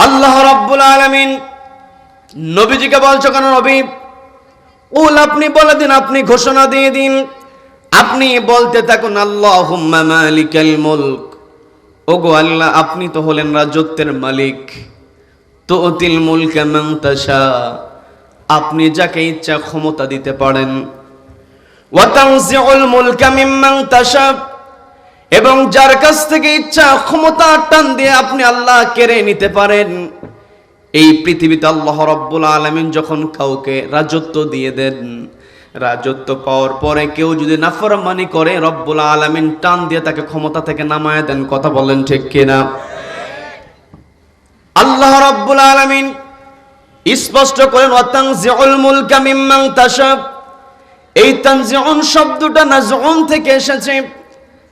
আল্লাহ রাব্বুল আলামিন নবীজিকে বলছো কেন নবী? কুল, আপনি বলে দিন, আপনি ঘোষণা দিয়ে দিন, আপনি বলতে থাকুন আল্লাহুম্মা মালিকাল মুলক। ওগো আল্লাহ, আপনি তো হলেন রাজত্বের মালিক। তুতিল মুলকা মান তাশা, আপনি যাকে ইচ্ছা ক্ষমতা দিতে পারেন। ওয়া তানজিউল মুলকা মিম্মান তাশা, এবং যার কাছ থেকে ইচ্ছা ক্ষমতা টান দিয়ে আপনি আল্লাহ কেড়ে নিতে পারেন। এই পৃথিবীতে আল্লাহ রাব্বুল আলামিন যখন কাউকে রাজত্ব দিয়ে দেন, রাজত্ব পাওয়ার পরে কেউ যদি নাফরমানি করে, রব্বুল আলামিন টান দিয়ে তাকে ক্ষমতা থেকে নামায় দেন। কথা বলেন ঠিক কিনা? আল্লাহ রাব্বুল আলামিন স্পষ্ট করেন ওয়া তানজিউল মুলকা মিম্মান তাশা। এই তানজিউন শব্দটা নাজউন থেকে এসেছে।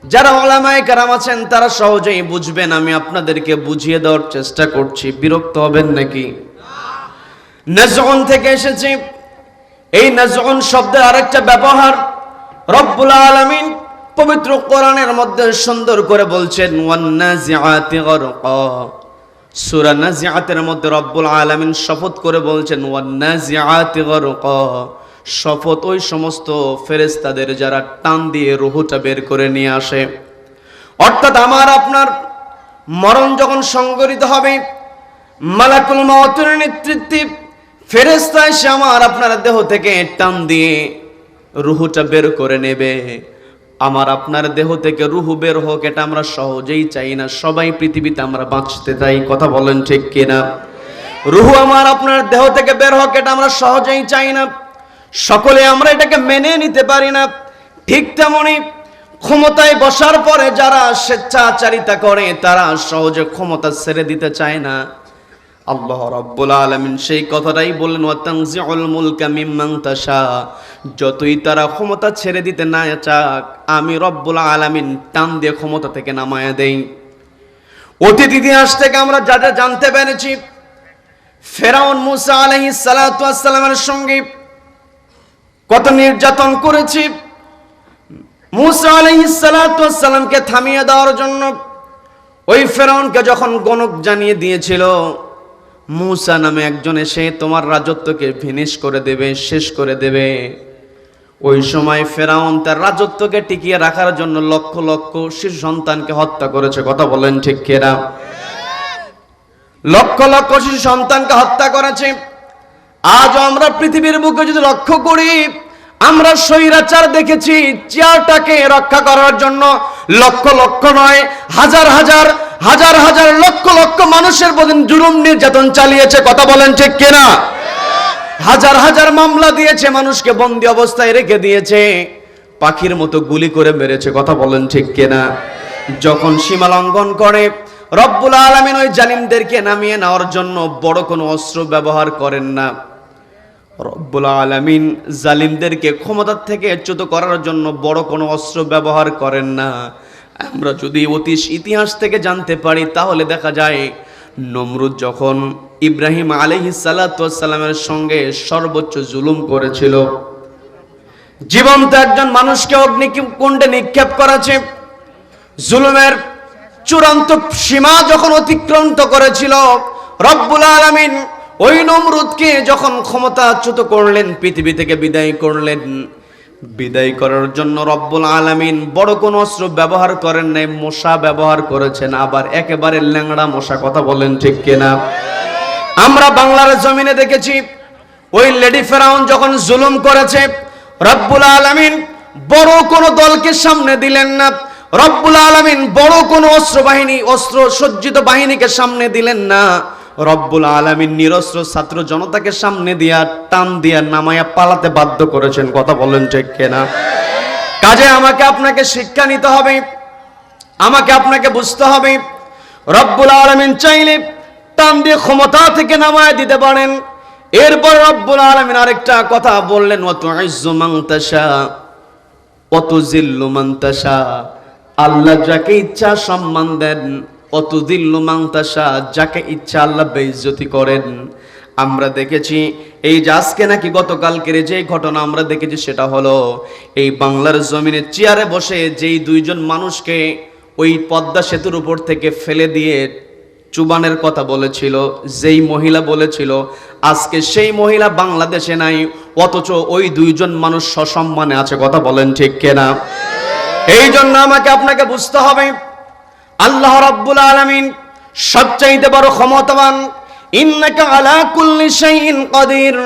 যারা উলামায়ে কেরাম আছেন তারা সহজেই বুঝবেন, আমি আপনাদেরকে বুঝিয়ে দেওয়ার চেষ্টা করছি, বিরক্ত হবেন নাকি? নাজউন থেকে এসেছে। এই নাজউন শব্দের আরেকটা ব্যবহার রব্বুল আলামিন পবিত্র কোরআনের মধ্যে সুন্দর করে বলছেন ওয়ান নাজিআতি গরকা। সূরা নাজিআতের মধ্যে রব্বুল আলামিন শপথ করে বলছেন ওয়ান নাজিআতি গরকা, শপথ ওই সমস্ত ফেরেশতাদের যারা টান দিয়ে রূহটা বের করে নিয়ে আসে। অর্থাৎ আমার আপনার মরণ যখন সংঘটিত হবে, মালাকুল মউতের নেতৃত্বে ফেরেশতা এসে আমার আপনার দেহ থেকে টান দিয়ে রূহটা বের করে নেবে। আমার আপনার দেহ থেকে রূহ বের হোক এটা আমরা সহজেই চাই না। সবাই পৃথিবীতে আমরা বাঁচতে চাই। কথা বলেন ঠিক কিনা? রূহ আমার আপনার দেহ থেকে বের হোক এটা আমরা সহজেই চাই না। সকলে আমরা এটাকে মেনে নিতে পারি না। ঠিক তেমনি ক্ষমতায় বসার পরে যারা স্বেচ্ছাচারিতা করে তারা সহজে ক্ষমতা ছেড়ে দিতে চায় না। আল্লাহ রাব্বুল আলামিন সেই কথাটাই বললেন ওয়া তানজিউল মুলকা মিম্মান তাশা। যতই তারা ক্ষমতা ছেড়ে দিতে না চাক, আমি রব্বুল আলামিন টান দিয়ে ক্ষমতা থেকে নামায়া দেই। অতীত ইতিহাস থেকে আমরা যা যা জানতে পেরেছি, ফেরাউন মুসা আলাইহিস সালাতু ওয়াস সালামের সঙ্গে কত নির্যাতন করেছি। মুসা আলাইহিস সালাতু ওয়াস সালামকে থামিয়ে দেওয়ার জন্য ওই ফেরাউনকে যখন গণক জানিয়ে দিয়েছিল মুসা নামে একজন এসে তোমার রাজত্বকে ফিনিশ করে দেবে, শেষ করে দেবে, ওই সময় ফেরাউন তার রাজত্বকে টিকিয়ে রাখার জন্য লক্ষ লক্ষ শিশু সন্তানকে হত্যা করেছে। কথা বলেন ঠিক কিনা? লক্ষ লক্ষ শিশু সন্তানকে হত্যা করেছে। আজ আমরা পৃথিবীর বুকে যদি লক্ষ্য করি, আমরা স্বৈরাচার দেখেছি। চেয়ারটাকে রক্ষা করার জন্য লক্ষ লক্ষ নয়, হাজার হাজার হাজার হাজার লক্ষ লক্ষ মানুষের প্রতি জুলুম নির্যাতন চালিয়েছে। কথা বলেন ঠিক কিনা? হাজার হাজার মামলা দিয়েছে, মানুষকে বন্দী অবস্থায় রেখে দিয়েছে, পাখির মতো গুলি করে মেরেছে। কথা বলেন ঠিক কিনা? যখন সীমা লঙ্ঘন করে, রব্বুল আলামিন ওই জালিমদেরকে নামিয়ে নেওয়ার জন্য বড় কোনো অস্ত্র ব্যবহার করেন না। রব্বুল আলামিন জালিমদেরকে ক্ষমতা থেকে চ্যুত করার জন্য বড় কোনো অস্ত্র ব্যবহার করেন না। আমরা যদি অতীত ইতিহাস থেকে জানতে পারি তাহলে দেখা যায় নমরুদ যখন ইব্রাহিম আলাইহিস সালাতু ওয়াস সালামের সঙ্গে সর্বোচ্চ জুলুম করেছিল, জীবন্ত একজন মানুষকে অগ্নিকুণ্ডে নিক্ষেপ করেছে, জুলুমের চূড়ান্ত সীমা যখন অতিক্রান্ত করেছিল, রব্বুল আলামিন ওই নমরুদকে যখন ক্ষমতাচ্যুত করলেন, পৃথিবী থেকে বিদায় করলেন, বিদায় করার জন্য রব্বুল আলামিন বড় কোন অস্ত্র ব্যবহার করেন নাই, মশা ব্যবহার করেছেন, আবার একেবারে ল্যাংড়া মশা। কথা বলেন ঠিক কিনা? আমরা বাংলার জমিনে দেখেছি ওই লেডি ফেরাউন যখন জুলুম করেছে, রব্বুল আলামিন বড় কোন দলকে সামনে দিলেন না। রব্বুল আলামিন বড় কোন অস্ত্র সজ্জিত বাহিনীকে সামনে দিলেন না। রব্বুল আলামিন নিরস্ত্র ছাত্র জনতাকে সামনে দিয়া টান দিয়া নামায়া পালাতে বাধ্য করেছেন। কথা বলেন ঠিক কিনা? কাজে আমাকে আপনাকে শিক্ষা নিতে হবে, আমাকে আপনাকে বুঝতে হবে, রব্বুল আলামিন চাইলে টান দিয়ে ক্ষমতা থেকে নামায়া দিতে পারেন। এরপর রব্বুল আলামিন আরেকটা কথা বললেন ওয়া তুইজ্জু মান তাশা ওয়া তুযিল্লু মান তাশা। আল্লাহ যাকে ইচ্ছা সম্মান দেন, অতুযিল্লু মান তাশা, যাকে ইচ্ছা আল্লাহ বেইজ্জতি করেন। আমরা দেখেছি এই যে আজকে নাকি গতকালকের যে ঘটনা আমরা দেখেছি, সেটা হলো এই বাংলার জমিনে চেয়ারে বসে যেই দুইজন মানুষকে ওই পদ্মা সেতুর উপর থেকে ফেলে দিয়ে চুবানের কথা বলেছিল, যেই মহিলা বলেছিল, আজকে সেই মহিলা বাংলাদেশে নাই, অথচ ওই দুইজন মানুষ সসম্মানে আছে। কথা বলেন ঠিক কিনা? এই জন্য আমাকে আপনাকে বুঝতে হবে, আল্লাহ রাব্বুল আলামিন সবচাইতে বড় ক্ষমতাবান। ইন্নাকা আলা কুল্লি শাইইন কাদির।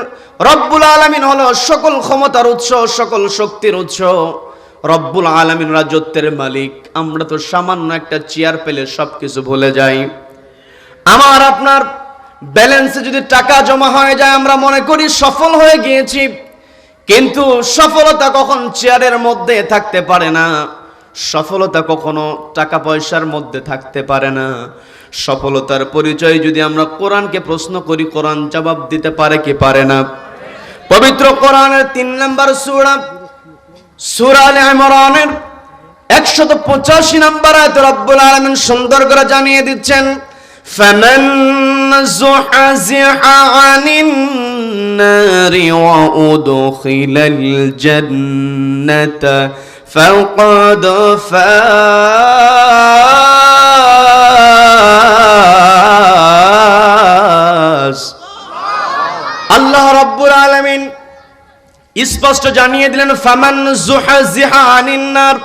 রব্বুল আলামিন হলো সকল ক্ষমতার উৎস, সকল শক্তির উৎস। রব্বুল আলামিন রাজত্বের মালিক। আমরা তো সামান্য একটা চেয়ার পেলে সবকিছু ভুলে যাই। আমার আপনার ব্যালেন্সে যদি টাকা জমা হয়ে যায়, আমরা মনে করি সফল হয়ে গিয়েছি, কিন্তু সফলতা কখন চেয়ারের মধ্যে থাকতে পারে না। সফলতা কখনো টাকা পয়সার মধ্যে থাকতে পারে না। সফলতার পরিচয় যদি আমরা কোরআনকে প্রশ্ন করি, কোরআন জবাব দিতে পারে কি পারে না? পবিত্র কোরআনের 3 নম্বর সূরা, সূরা আলে ইমরানের 185 নম্বর আয়াতে রব্বুল আলামিন সুন্দর করে জানিয়ে দিচ্ছেন, ফামান যুহযিহা আনিন নারি ওয়া উদখিলাল জান্নাতা ফাকাদ ফাজ। আল্লাহ রাব্বুল আলামিন স্পষ্ট জানিয়ে দিলেন, ফামান যুহযিহা আনিন নার,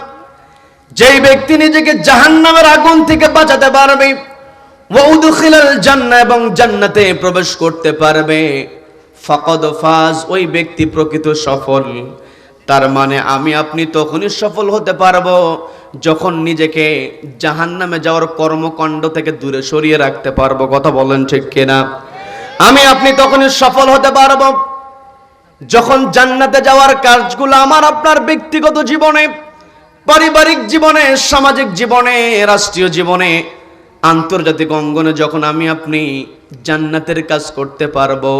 যেই ব্যক্তি নিজেকে জাহান্নামের আগুন থেকে বাঁচাতে পারবে, ওয়া উদখিলাল জান্নাহ, এবং জান্নাতে প্রবেশ করতে পারবে, ফাকাদ ফাজ, ওই ব্যক্তি প্রকৃত সফল। তার মানে আমি আপনি তখনই সফল হতে পারবো যখন নিজেকে জাহান্নামে যাওয়ার কর্মকাণ্ড থেকে দূরে সরিয়ে রাখতে পারবো। কথা বলেন ঠিক কিনা? আমি আপনি তখনই সফল হতে পারবো যখন জান্নাতে যাওয়ার কাজগুলো আমার আপনার ব্যক্তিগত জীবনে, পারিবারিক জীবনে, সামাজিক জীবনে, রাষ্ট্রীয় জীবনে, আন্তর্জাতিক অঙ্গনে যখন আমি আপনি জান্নাতের কাজ করতে পারবো,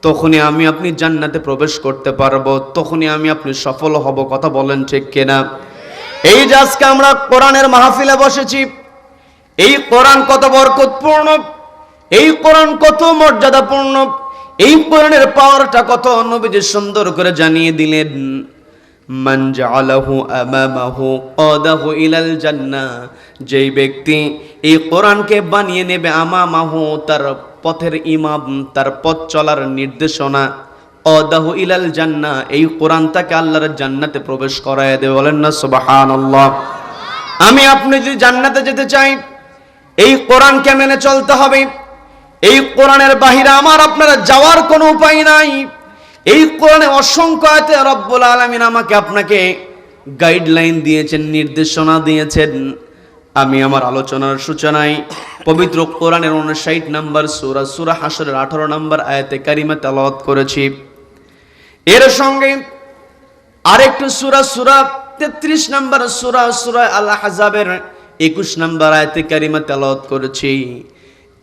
তখনই আমি আপনি জান্নাতে প্রবেশ করতে পারবো, তখনই আমি আপনি সফল হব। কথা বলেন ঠিক কিনা? এই যে আজকে আমরা কোরআনের মাহফিলে বসেছি, এই কোরআন কত বরকতপূর্ণ, এই কোরআন কত মর্যাদাপূর্ণ, এই কোরআনের পাওয়ারটা কত নবীজি সুন্দর করে জানিয়ে দিলেন। মান জাআলাহু আমামাহু কাদাহু ইলাল জান্নাহ, যেই ব্যক্তি এই কোরআনকে বানিয়ে নেবে আমামাহু, তার পথের ইমাম, তার পথ চলার নির্দেশনা, কাদাহু ইলাল জান্নাহ, এই কোরআন তাকে আল্লাহর জান্নাতে প্রবেশ করায় দেবে। বলেন না সুবহানাল্লাহ? আমি আপনি যদি জান্নাতে যেতে চাই, এই কোরআনকে মেনে চলতে হবে। এই কোরআনের বাহিরে আমার আপনারা যাওয়ার কোনো উপায় নাই। এই কোরআনে অসংখ্য আয়াতে রব্বুল আলামিন আমাকে আপনাকে গাইডলাইন দিয়েছেন, নির্দেশনা দিয়েছেন। আমি আমার আলোচনার সূচনায় পবিত্র কোরআনের 59 নম্বর সূরা, সূরা হাশরের 18 নম্বর আয়াতে কারিমা তেলাওয়াত করেছি। এর সঙ্গে আরেকটি সূরা, সূরা 33 নম্বর সূরা, সূরা আল আহজাবের 21 নম্বর আয়াতে কারিমা তেলাওয়াত করেছি।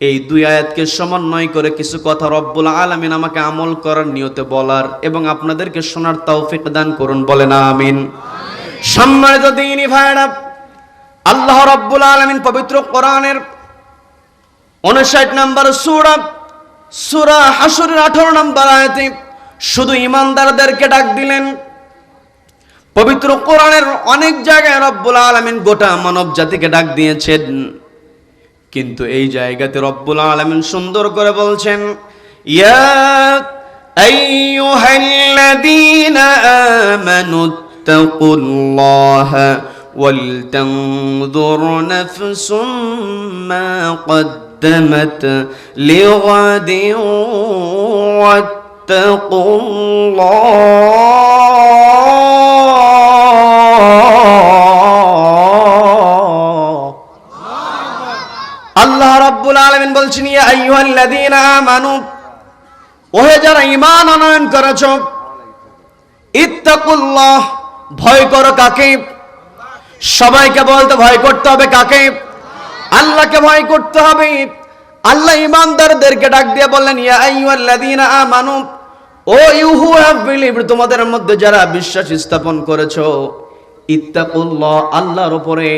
এই দুই আয়াতকে সমন্বয় করে কিছু কথা রব্বুল আলামিন আমাকে আমল করার নিয়তে বলার এবং আপনাদেরকে শোনার তৌফিক দান করুন। বলেন আমিন। সম্মানিত দ্বীনি ভাইরা, আল্লাহ রব্বুল আলামিন পবিত্র কোরআনের 59 নম্বর সূরা, সূরা হাশরের 18 নম্বর আয়াতে শুধু ঈমানদারদেরকে ডাক দিলেন। পবিত্র কোরআনের অনেক জায়গায় রব্বুল আলামিন গোটা মানব জাতিকে ডাক দিয়েছেন, কিন্তু এই জায়গাতে রব্বুল আলামিন সুন্দর করে বলছেন, ইয়া আইয়ুহাল্লাযীনা আমানুত্তাকুল্লাহা ওয়াল তানজুর নাফসুম মা কদ্দামাত লিগাদিন ওয়াত্তাকুল্লাহ। আল্লাহ রাব্বুল আলামিন বলছেন, ইয়া আইয়ুহাল্লাযীনা আমানু, ওহে যারা ঈমান আনয়ন করেছো, ইত্তাকুল্লাহ, ভয় করো কাকে? সবাইকে বলতে ভয় করতে হবে কাকে? আল্লাহকে ভয় করতে হবে। আল্লাহ ঈমানদারদেরকে ডাক দিয়ে বললেন, ইয়া আইয়ুহাল্লাযীনা আমানু, ও ইউ হু হ্যাভ বিলিভড, তোমাদের মধ্যে যারা বিশ্বাস স্থাপন করেছো, ইত্তাকুল্লাহ, আল্লাহর উপরে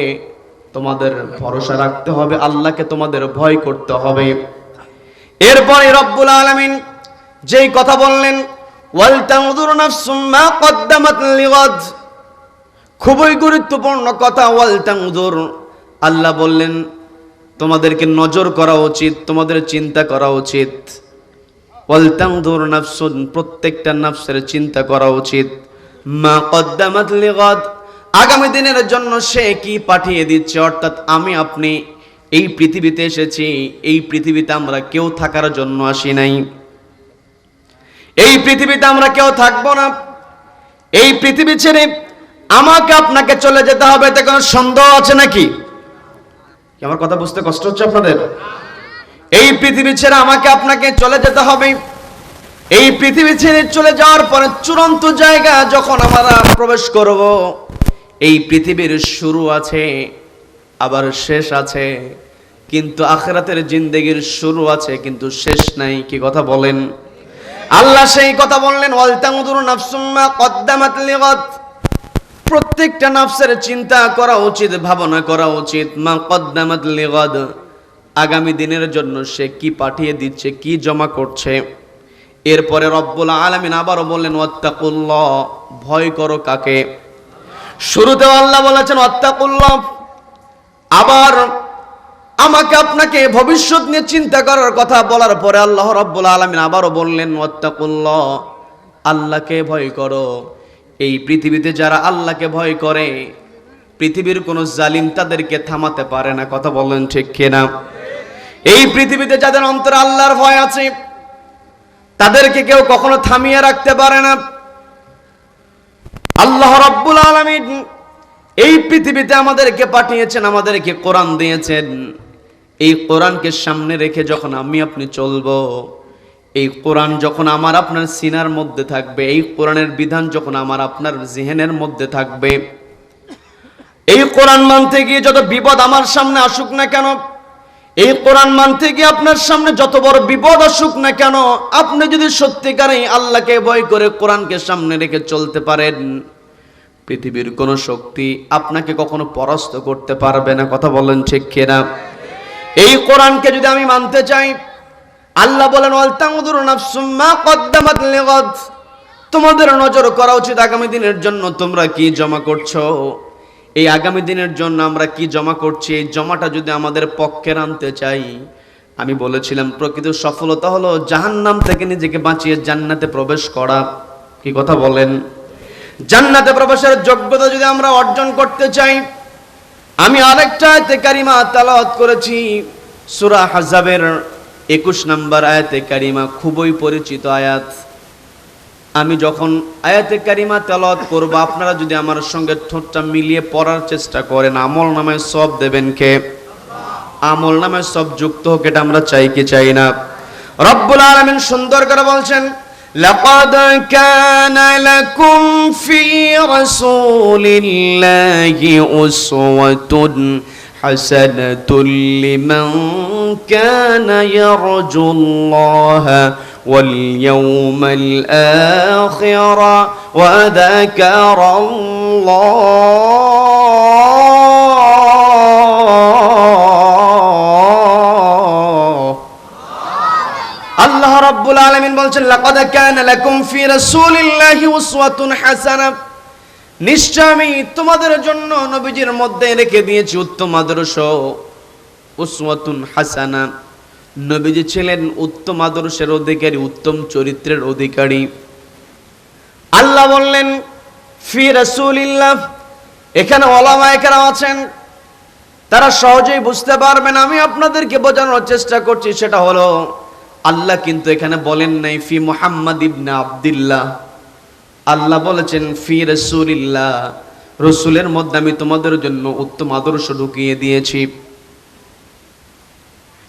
তোমাদের ভরসা রাখতে হবে, আল্লাহকে তোমাদের ভয় করতে হবে। এরপরে রব্বুল আলামিন যেই কথা বললেন, ওয়াল তানজুর নাফসুম মা কদ্দামাত লিগাদ, খুবই গুরুত্বপূর্ণ কথা। ওয়াল তানজুর, আল্লাহ বললেন তোমাদেরকে নজর করা উচিত, তোমাদের চিন্তা করা উচিত। ওয়ালতানজুর নাফসুন, প্রত্যেকটা নাফসের চিন্তা করা উচিত। মা কদ্দামাত লিগাদ, আগামী দিনের জন্য সে কি পাঠিয়ে দিচ্ছে। অর্থাৎ আমি আপনি এই পৃথিবীতে এসেছি, এই পৃথিবীতে আমরা কেউ থাকার জন্য আসি নাই। এই পৃথিবীতে আমরা কেউ থাকবো না। এই পৃথিবী ছেড়ে আমাকে আপনাকে চলে যেতে হবে, এতে কোনো সন্দেহ আছে নাকি? আমার কথা বুঝতে কষ্ট হচ্ছে আপনাদের? এই পৃথিবী ছেড়ে আমাকে আপনাকে চলে যেতে হবে। এই পৃথিবী ছেড়ে চলে যাওয়ার পরে চূড়ান্ত জায়গা যখন আমরা প্রবেশ করব, এই পৃথিবীর শুরু আছে আবার শেষ আছে, কিন্তু আখিরাতের জিন্দেগির শুরু আছে কিন্তু শেষ নাই। কি কথা বলেন? আল্লাহ সেই কথা বললেন, ওয়ালতানজুর নাফসুম মা কদ্দামাত লিগাদ, প্রত্যেকটা নাফসের চিন্তা করা উচিত, ভাবনা করা উচিত। মা কদ্দামাত লিগাদ, আগামী দিনের জন্য সে কি পাঠিয়ে দিচ্ছে, কি জমা করছে। এরপরে রব্বুল আলামিন আবারও বললেন ওয়াত্তাকুল্লাহ, ভয় করো কাকে? শুরুতে আল্লাহ বলেছেন ওয়াত্তাকুল্লাহ, আবার আমাকে আপনাকে ভবিষ্যৎ নিয়ে চিন্তা করার কথা বলার পরে আল্লাহ রব্বুল আলামিন আবারও বললেন ওয়াত্তাকুল্লাহ, আল্লাহকে ভয় করো। এই পৃথিবীতে যারা আল্লাহকে ভয় করে, পৃথিবীর কোনো জালিম তাদেরকে থামাতে পারে না। কথা বলেন ঠিক কিনা? এই পৃথিবীতে যাদের অন্তরে আল্লাহর ভয় আছে, তাদেরকে কেউ কখনো থামিয়ে রাখতে পারে না। আল্লাহ রাব্বুল আলামিন এই পৃথিবীতে আমাদেরকে পাঠিয়েছেন, আমাদেরকে কোরআন দিয়েছেন। এই কোরআনকে সামনে রেখে যখন আমি আপনি চলবো, এই কোরআন যখন আমার আপনার সিনার মধ্যে থাকবে, এই কোরআনের বিধান যখন আমার আপনার জিহনের মধ্যে থাকবে, এই কোরআন মানতে গিয়ে যত বিপদ আমার সামনে আসুক না কেন, এই কোরআন মানতে গিয়ে আপনার সামনে যত বড় বিপদ আসুক না কেন, আপনি যদি সত্যিকারে আল্লাহকে ভয় করে কোরআনকে সামনে রেখে চলতে পারেন, পৃথিবীর কোন শক্তি আপনাকে কখনো পরাস্ত করতে পারবে না। কথা বলেন ঠিক কিনা? এই কোরআনকে যদি আমি মানতে চাই, আল্লাহ বলেন ওয়ালতানজুর নাফসুম মা কদ্দামাত লিগাদ, তোমাদের নজর করা উচিত আগামী দিনের জন্য তোমরা কি জমা করছো। এই আগামী দিনের জন্য আমরা কি জমা করছি, এই জমাটা যদি আমাদের পক্ষে আনতে চাই, আমি বলেছিলাম প্রকৃত সফলতা হলো জাহান্নাম থেকে নিজেকে বাঁচিয়ে জান্নাতে প্রবেশ করা। কি কথা বলেন? জান্নাতে প্রবেশের যোগ্যতা যদি আমরা অর্জন করতে চাই, আমি আরেকটা আয়াতে কারিমা তেলাওয়াত করেছি, সূরা আহজাবের 21 নম্বর আয়াতে কারিমা, খুবই পরিচিত আয়াত। আমি যখন আয়াতে কারিমা তেলাওয়াত করব, আপনারা যদি আমার সঙ্গে ঠোঁটটা মিলিয়ে পড়ার চেষ্টা করেন, আমল নামায় সব দেবেন কে? আমল নামায় সব যুক্ত হোক, এটা আমরা চাই কি চাই না? রব্বুল আলামিন সুন্দর করে বলছেন, লাকাদ কানা লাকুম ফি রাসূলিল্লাহি উসওয়াতুন হাসানাতুল লিমান কানা ইয়ারজুল্লাহা واليوم الآخر وذكر আল্লাহ রাব্বুল আলামিন বলছেন লাকাদ কানা লাকুম ফি রাসূলিল্লাহি উসওয়াতুন হাসানাহ, নিশ্চয় আমি তোমাদের জন্য নবীজির মধ্যে রেখে দিয়েছি উত্তম আদর্শ। উসওয়াতুন হাসানাহ, নবীজি ছিলেন উত্তম আদর্শের অধিকারী, উত্তম চরিত্রের অধিকারী। আল্লাহ বললেন ফি রাসূলিল্লাহ, এখানে ওলামায়ে কেরাম আছেন, তারা সহজেই বুঝতে পারবেন। আমি আপনাদেরকে বোঝানোর চেষ্টা করছি, সেটা হলো আল্লাহ কিন্তু এখানে বলেন নাই ফি মুহাম্মদ ইবনে আব্দুল্লাহ, আল্লাহ বলেছেন ফি রাসূলিল্লাহ, রাসূলের মধ্যে আমি তোমাদের জন্য উত্তম আদর্শ ঢুকিয়ে দিয়েছি।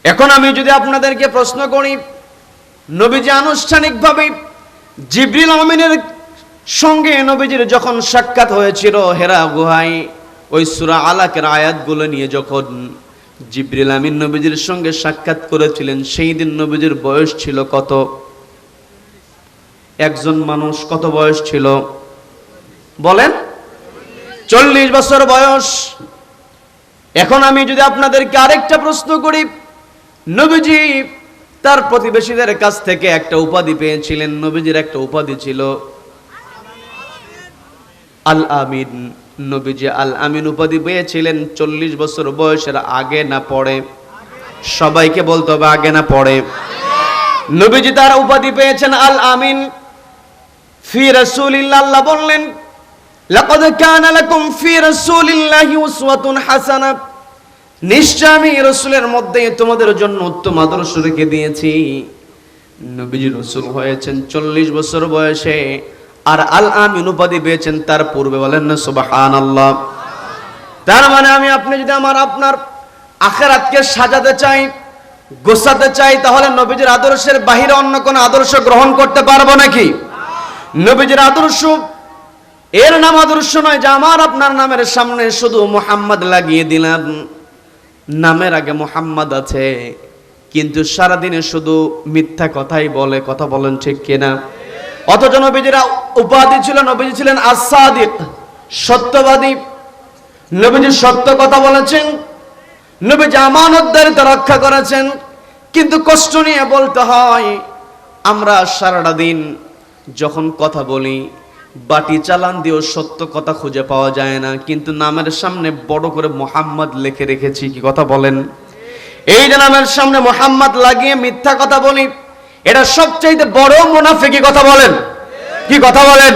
এখন আমি যদি আপনাদেরকে প্রশ্ন করি, নবীজি আনুষ্ঠানিকভাবে জিবরিল আমিনের সঙ্গে নবীজির যখন সাক্ষাৎ হয়েছিল হেরা গুহায়, ওই সূরা আলাকের আয়াতগুলো নিয়ে যখন জিবরিল আমিন নবীজির সঙ্গে সাক্ষাৎ করেছিলেন, সেই দিন নবীজির বয়স ছিল কত? একজন মানুষ কত বয়স ছিল বলেন? 40 বছর বয়স। এখন আমি যদি আপনাদেরকে আরেকটা প্রশ্ন করি, নবীজি তার প্রতিবেশীদের কাছ থেকে একটা উপাধি পেয়েছিলেন। নবীজির একটা উপাধি ছিল আল আমিন। নবীজি আল আমিন উপাধি পেয়েছিলেন 40 বছর বয়সের আগে না পরে? সবাইকে বলতে হবে আগে না পরে? নবীজি তার উপাধি পেয়েছেন আল আমিন ফি রাসূলিল্লাহ। আল্লাহ বললেন লাকাদ কানা লাকুম ফি রাসূলিল্লাহি উসওয়াতুন হাসানাহ, নিশ্চয় আমি রাসূলের মধ্যে তোমাদের জন্য উত্তম আদর্শ রেখে দিয়েছি। নবীজি রাসূল হয়েছেন 40 বছর বয়সে, আর আল আমিন উপাধি পেয়েছেন তার পূর্বে। বলেন না সুবহানাল্লাহ। তার মানে আমি আপনি যদি আপনার আখিরাতকে সাজাতে চাই, গোছাতে চাই, তাহলে নবীজির আদর্শের বাহিরে অন্য কোন আদর্শ গ্রহণ করতে পারবো নাকি? নবীজির আদর্শ, এর নাম আদর্শ নয় যে আমার আপনার নামের সামনে শুধু মুহাম্মদ লাগিয়ে দিলাম। নামের আগে মুহাম্মদ আছে, কিন্তু সারাদিনে শুধু মিথ্যা কথাই বলে। কথা বলেন ঠিক কিনা? অথচ নবীজির উপাধি ছিল, নবীজি ছিলেন আস-সাদিক, সত্যবাদী। নবীজি সত্য কথা বলেছেন, নবীজি আমানতদারিতা রক্ষা করেছেন। কিন্তু কষ্ট নিয়ে বলতে হয়, আমরা সারাটা দিন যখন কথা বলি, বাটি চালান দিয়েও সত্য কথা খুঁজে পাওয়া যায় না, কিন্তু নামের সামনে বড় করে মুহাম্মদ লিখে রেখেছি। কি কথা বলেন? এই যে নামের সামনে মুহাম্মদ লাগিয়ে মিথ্যা কথা বলি, এটা সবচেয়ে বড় মুনাফিকি। কথা বলেন, কি কথা বলেন?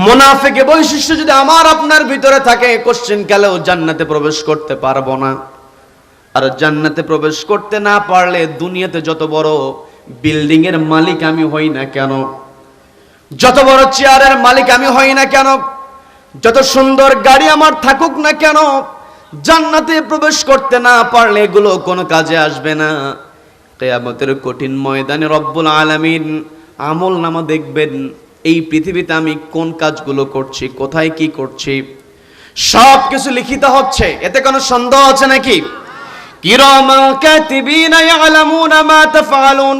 মুনাফিকি বৈশিষ্ট্য যদি আমার আপনার ভিতরে থাকে, কোশ্চেন কালেও জান্নাতে প্রবেশ করতে পারবো না। আর জান্নাতে প্রবেশ করতে না পারলে দুনিয়াতে যত বড় বিল্ডিং এর মালিক আমি হই না কেন, যত বড় চেয়ারের মালিক আমি হই না কেন, যত সুন্দর গাড়ি আমার থাকুক না কেন, জান্নাতে প্রবেশ করতে না পারলে এগুলো কোনো কাজে আসবে না। কিয়ামতের কঠিন ময়দানে রব্বুল আলামিন আমলনামা দেখবেন, এই পৃথিবীতে আমি কোন কাজগুলো করছি, কোথায় কি করছি, সব কিছু লিখিত হচ্ছে। এতে কোনো সন্দেহ আছে নাকি? কিরামান কাতিবিনা ইয়ালামুনা মা তাফআলুন,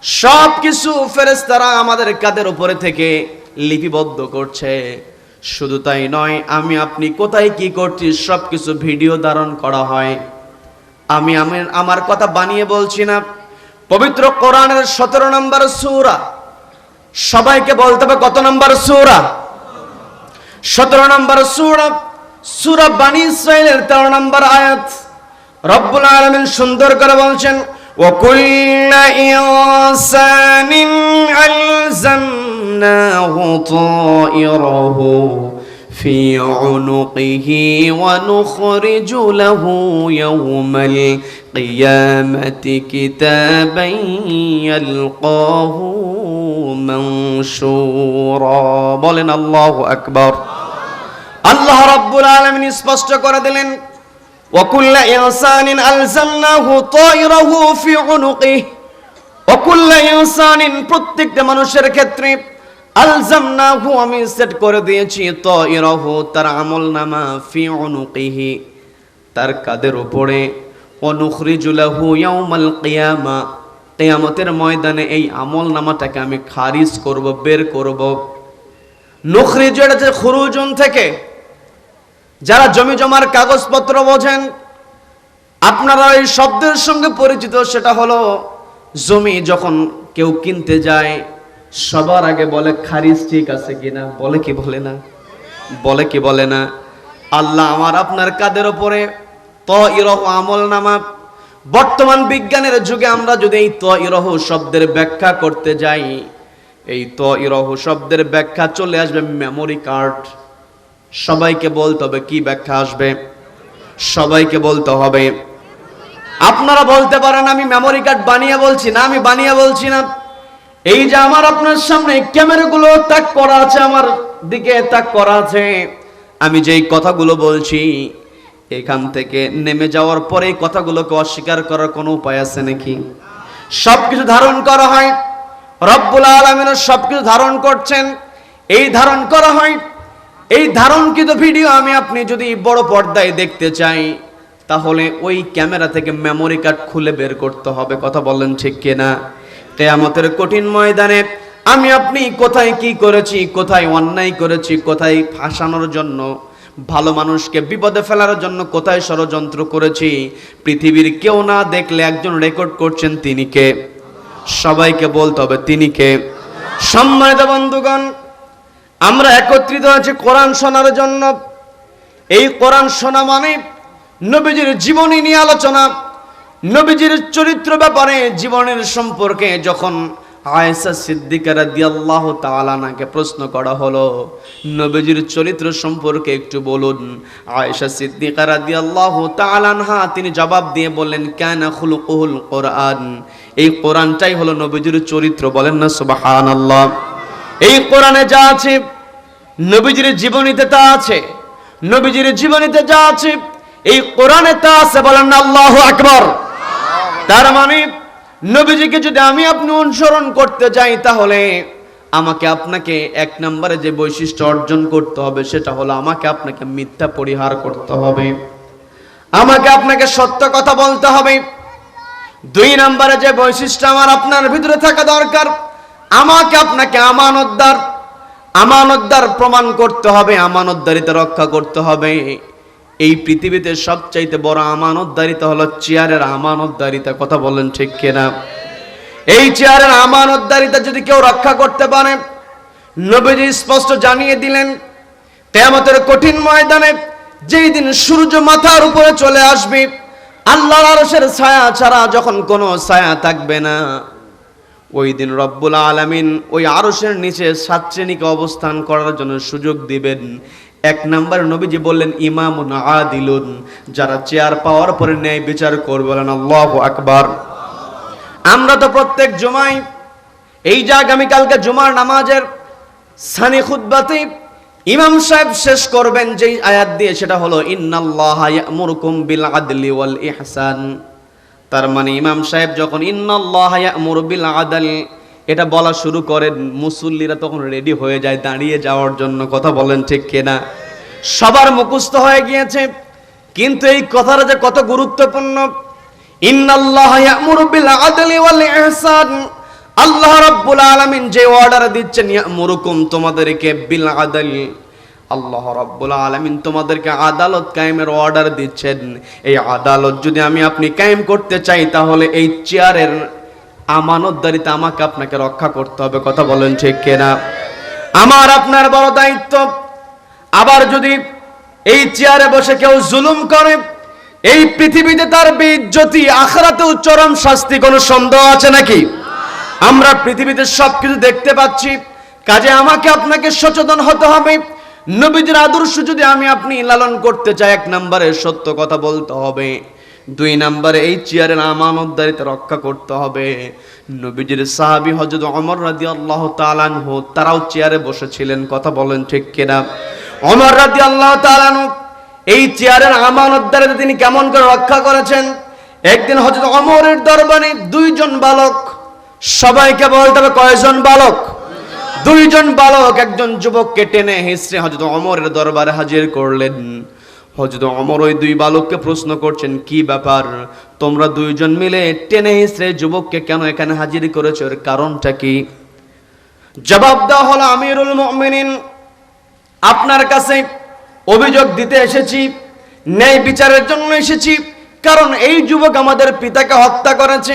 সব কিছু ফেরেশতারা আমাদের কাঁধের উপরে থেকে লিপিবদ্ধ করছে। শুধু তাই নয়, আমি আপনি কোথায় কি করছি সব কিছু ভিডিও ধারণ করা হয়। আমি আমার কথা বানিয়ে বলছি না। পবিত্র কোরআনের 17 নম্বর সূরা, সবাইকে বলতে হবে কত নম্বর সূরা? 17 নম্বর সূরা, সূরা বনী ইসরাঈলের 13 নম্বর আয়াত। রব্বুল আলামিন সুন্দর করে বলছেন, ওয়াকুল্লা ইনসানিন আলজামনাহু তায়রাহু ফি উনুকিহি ওয়া নুখরিজু লাহু ইয়াওমাল কিয়ামাতি কিতাবান ইয়ালকাহু মানশুরা। বলেন আল্লাহু আকবার। আল্লাহ রাব্বুল আলামিন স্পষ্ট করে দিলেন, ওয়াকুল্লা ইনসানিন আলজামনাহু তায়রাহু ফি উনুকিহি, ওয়াকুল্লা ইনসানিন প্রত্যেকটা মানুষের ক্ষেত্রে, আলজামনাহু আমি সেট করে দিয়েছি, তায়রাহু তার আমলনামা, ফি উনুকিহি তার কাঁধের উপরে, ওয়া নুখরিজু লাহু ইয়াওমাল কিয়ামা কিয়ামতের ময়দানে এই আমলনামাটাকে আমি খারিজ করব, বের করব। নুখরিজু এটা যে খুরুজুন থেকে, যারা জমি জমার কাগজপত্র বোঝেন আপনারা এই শব্দের সঙ্গে পরিচিত, সেটা হলো জমি যখন কেউ কিনতে যায় সবার আগে বলে খারিজ ঠিক আছে কিনা, বলে কি বলে না? বলে কি বলে না? আল্লাহ আমার আপনার কাদের উপরে তায়রাহু আমলনামা। বর্তমান বিজ্ঞানের যুগে আমরা যদি এই তায়রাহু শব্দের ব্যাখ্যা করতে যাই, এই তায়রাহু শব্দের ব্যাখ্যা চলে আসবে মেমোরি কার্ড। সবাইকে বলতে হবে কি ব্যাখ্যা আসবে? সবাইকে বলতে হবে। আপনারা বলতে পারেন আমি মেমোরি কার্ড বানিয়ে বলছি না, আমি বানিয়ে বলছি না। এই যে আমার আপনার সামনে ক্যামেরাগুলো তাক করা আছে, আমার দিকে তাক করা আছে, আমি যেই কথাগুলো বলছি এখান থেকে নেমে যাওয়ার পরে এই কথাগুলোকে অস্বীকার করার কোনো উপায় আছে নাকি? সবকিছু ধারণ করা হয়, রব্বুল আলামিন সবকিছু ধারণ করছেন। এই ধারণ করা হয়, এই ধারণকৃত ভিডিও আমি আপনি যদি বড় পর্দায় দেখতে চাই, তাহলে ওই ক্যামেরা থেকে মেমোরি কার্ড খুলে বের করতে হবে। কথা বলেন ঠিক কিনা? কিয়ামতের কঠিন ময়দানে আমি আপনি কোথায় কি করেছি, কোথায় অন্যায় করেছি, কোথায় ফাঁসানোর জন্য, ভালো মানুষকে বিপদে ফেলার জন্য কোথায় ষড়যন্ত্র করেছি, পৃথিবীর কেউ না দেখলে একজন রেকর্ড করছেন, তিনি কে? সবাইকে বলতে হবে তিনি কে? সম্মানিত বন্ধুগণ, আমরা একত্রিত হয়েছি কোরআন শোনার জন্য। এই কোরআন শোনা মানে নবীজির জীবনী নিয়ে আলোচনা, নবীজির চরিত্র ব্যাপারে, জীবনের সম্পর্কে। যখন আয়েশা সিদ্দিকা রাদিয়াল্লাহু তাআলা আনহাকে প্রশ্ন করা হলো, নবীজির চরিত্র সম্পর্কে একটু বলুন, আয়েশা সিদ্দিকা রাদিয়াল্লাহু তাআলা আনহা তিনি জবাব দিয়ে বললেন, কানা খুলুকুল কোরআন, এই কোরআনটাই হলো নবীজির চরিত্র। বলেন না সুবহানাল্লাহ। এই কোরআনে যা আছে, নবীজির জীবনীতে তা আছে, নবীজির জীবনীতে যা আছে এই কোরআনে তা আছে। বলেন না আল্লাহু আকবার। তার মানে নবীজিকে যদি আমি আপনি অনুসরণ করতে যাই, তাহলে আমাকে আপনাকে এক নম্বরে যে বৈশিষ্ট্য অর্জন করতে হবে সেটা হলো আমাকে আপনাকে মিথ্যা পরিহার করতে হবে, আমাকে আপনাকে সত্য কথা বলতে হবে। দুই নম্বরে যে বৈশিষ্ট্য আমার আপনার ভিতরে থাকা দরকার, আমাকে আপনাকে আমানতদার প্রমাণ করতে হবে, আমানতদারিতা রক্ষা করতে হবে। এই পৃথিবীতে সবচাইতে বড় আমানতদারিতা হলো চেয়ারের আমানতদারিতা। কথা বলেন ঠিক কিনা? এই চেয়ারের আমানতদারিতা যদি কেউ রক্ষা করতে পারে, নবীজি স্পষ্ট জানিয়ে দিলেন, কিয়ামতের কঠিন ময়দানে যেই দিন সূর্য মাথার উপরে চলে আসবে, আল্লাহর আরশের ছায়া ছাড়া যখন কোনো ছায়া থাকবে না, ওই দিন রব্বুল আলামিন ওই আরশের নিচে 7 শ্রেণীকে অবস্থান করার জন্য সুযোগ দিবেন। এক নম্বর নবীজি বললেন ইমামুন আদিলুন, যারা চেয়ার পাওয়ার পরে ন্যায় বিচার করবে। বলেন আল্লাহু আকবার। আমরা তো প্রত্যেক জুমায় এই যে আগামীকালকে জুমার নামাজের সানি খুতবাতে ইমাম সাহেব শেষ করবেন যেই আয়াত দিয়ে, সেটা হলো ইন্নাল্লাহা ইয়া'মুরুকুম বিল আদলি ওয়াল ইহসান। তার মানে ইমাম সাহেব যখন ইন্নাল্লাহা ইয়া'মুরু বিল আদল এটা বলা শুরু করেন, মুসল্লিরা তখন রেডি হয়ে যায় দাঁড়িয়ে যাওয়ার জন্য। কথা বলেন ঠিক কিনা? সবার মুখস্থ হয়ে গিয়েছে, কিন্তু এই কথাটা যে কত গুরুত্বপূর্ণ। ইন্নাল্লাহা ইয়া'মুরু বিল আদলি ওয়াল ইহসান, আল্লাহ রাব্বুল আলামিন যে অর্ডার দিচ্ছেন, ইয়া'মুরুকুম তোমাদেরকে, বিল আদল আল্লাহ রাব্বুল আলামিন তোমাদেরকে আদালত কায়েমের অর্ডার দিচ্ছেন। এই আদালত যদি আমি আপনি কায়েম করতে চাই, তাহলে এই চেয়ারের আমানতদারিতা আমাকে আপনাকে রক্ষা করতে হবে। কথা বলেন ঠিক কিনা? আমার আপনার বড় দায়িত্ব। আবার যদি এই চেয়ারে বসে কেউ জুলুম করে, এই পৃথিবীতে তার বেইজ্জতি, আখিরাতেও চরম শাস্তি। কোনো সন্দেহ আছে নাকি? আমরা পৃথিবীতে সবকিছু দেখতে পাচ্ছি, কাজে আমাকে আপনাকে সচেতন হতে হবে। নবীজির আদর্শ যদি আমি আপনি লালন করতে চাই, এক নম্বরে সত্য কথা বলতে হবে, দুই নম্বরে এই চেয়ারের আমানতদারিতা রক্ষা করতে হবে। নবীজির সাহাবী হযরত ওমর রাদিয়াল্লাহু তাআলা আনহু তারাও চেয়ারে বসেছিলেন। কথা বলেন ঠিক কিনা? ওমর রাদিয়াল্লাহু তাআলা আনহু এই চেয়ারের আমানতদারিতা তিনি কেমন করে রক্ষা করেছেন? একদিন হযরত ওমরের দরবারে 2 জন বালক, সবাইকে বলতে হবে কয়জন বালক? 2 জন বালক একজন যুবককে টেনে হিঁচড়ে হযরত ওমরের দরবারে হাজির করলেন। হযরত ওমর ওই 2 বালককে প্রশ্ন করছেন, কি ব্যাপার, তোমরা 2 জন মিলে টেনে হিঁচড়ে যুবককে কেন এখানে হাজির করেছো, এর কারণটা কি? জবাব দেওয়া হলো, আমিরুল মুমিনিন, আপনার কাছে অভিযোগ দিতে এসেছি, ন্যায় বিচারের জন্য এসেছি। কারণ এই যুবক আমাদের পিতাকে হত্যা করেছে,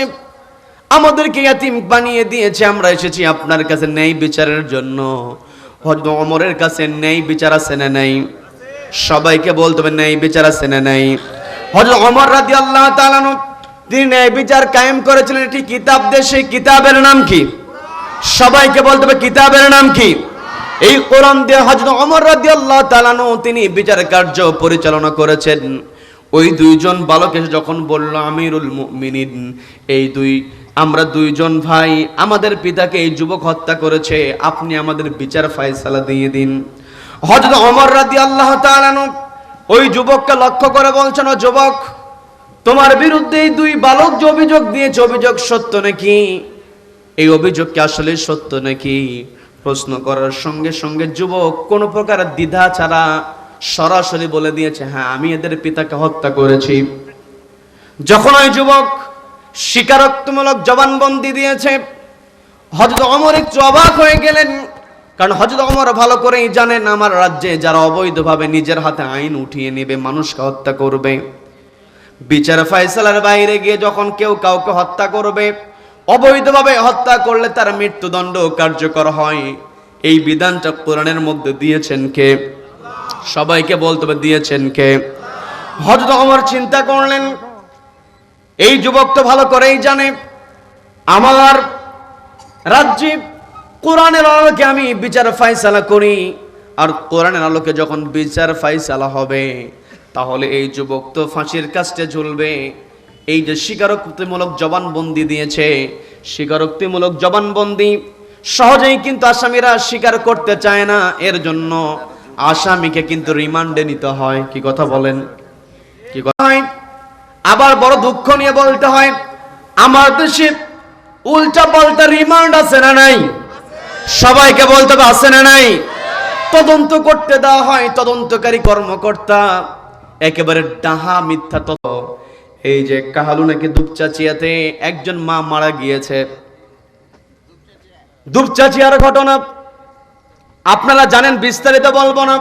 আমাদেরকে ইয়াতিম বানিয়ে দিয়েছে। আমরা এসেছি আপনার কাছে ন্যায় বিচারের জন্য। হযরত ওমরের কাছে ন্যায় বিচার আছে না নাই? সবাইকে বলতে হবে ন্যায় বিচার আছে না নাই? হযরত ওমর রাদিয়াল্লাহু তাআলা তিনি ন্যায় বিচার কায়েম করেছিলেন একটি কিতাব দিয়ে। সেই কিতাবের নাম কি? সবাইকে বলতে হবে কিতাবের নাম কি? এই কোরআন দিয়ে হযরত ওমর রাদিয়াল্লাহু তাআলা তিনি বিচার কার্য পরিচালনা করেছেন। ওই 2 জন বালক এসে যখন বলল, আমিরুল মুমিনিন, আমরা 2 জন ভাই, আমাদের পিতাকে এই যুবক হত্যা করেছে, আপনি আমাদের বিচার ফয়সালা দিয়ে দিন। হযরত ওমর রাদিয়াল্লাহু তাআলা ওই যুবককে লক্ষ্য করে বলছেন, ও যুবক, তোমার বিরুদ্ধে এই 2 বালক যে অভিযোগ দিয়েছে, অভিযোগ সত্য নাকি? এই অভিযোগ কি আসলে সত্য নাকি? প্রশ্ন করার সঙ্গে সঙ্গে যুবক কোনো প্রকার দ্বিধা ছাড়া সরাসরি বলে দিয়েছে, হ্যাঁ, আমি এদের পিতাকে হত্যা করেছি। যখন ওই যুবক স্বীকারোক্তিমূলক জবানবন্দি দিয়েছে, হযরত ওমর একটু অবাক হয়ে গেলেন। কারণ হযরত ওমর ভালো করেই জানেন, আমার রাজ্যে যারা অবৈধভাবে নিজের হাতে আইন উঠিয়ে নেবে, মানুষকে হত্যা করবে, বিচার ফয়সালার বাইরে গিয়ে যখন কেউ কাউকে হত্যা করবে, অবৈধভাবে হত্যা করলে তার মৃত্যুদণ্ড কার্যকর হয়। এই বিধানটা কোরআনের মধ্যে দিয়েছেন কে? সবাইকে বলতে হবে দিয়েছেন কে? হযরত ওমর চিন্তা করলেন, এই যুবক তো ভালো করেই জানে আমার রাজ্যে কোরআনের আলোকে আমি বিচার ফায়সালা করি, আর কোরআনের আলোকে যখন বিচার ফায়সালা হবে তাহলে এই যুবক তো ফাঁসির কাস্টে ঝুলবে। এই যে স্বীকারোক্তিমূলক জবানবন্দি দিয়েছে, স্বীকারোক্তিমূলক জবানবন্দি সহজেই কিন্তু আসামিরা স্বীকার করতে চায় না, এর জন্য আসামিকে কিন্তু রিমান্ডে নিতে হয়। কি কথা বলেন? কি কথা হয়? আবার বড় দুঃখ নিয়ে বলতে হয়, আমার দেশে উল্টা পাল্টা রিমান্ড আছে না নাই? সবাইকে বলতে হবে আছে না নাই? তদন্ত করতে দেওয়া হয়, তদন্তকারী কর্মকর্তা একেবারে ডাহা মিথ্যা তথ্য। এই যে কাহালু নাকি দুপচাচিয়াতে একজন মা মারা গিয়েছে, দুপচাচিয়ার ঘটনা আপনারা জানেন, বিস্তারিত বলবো না,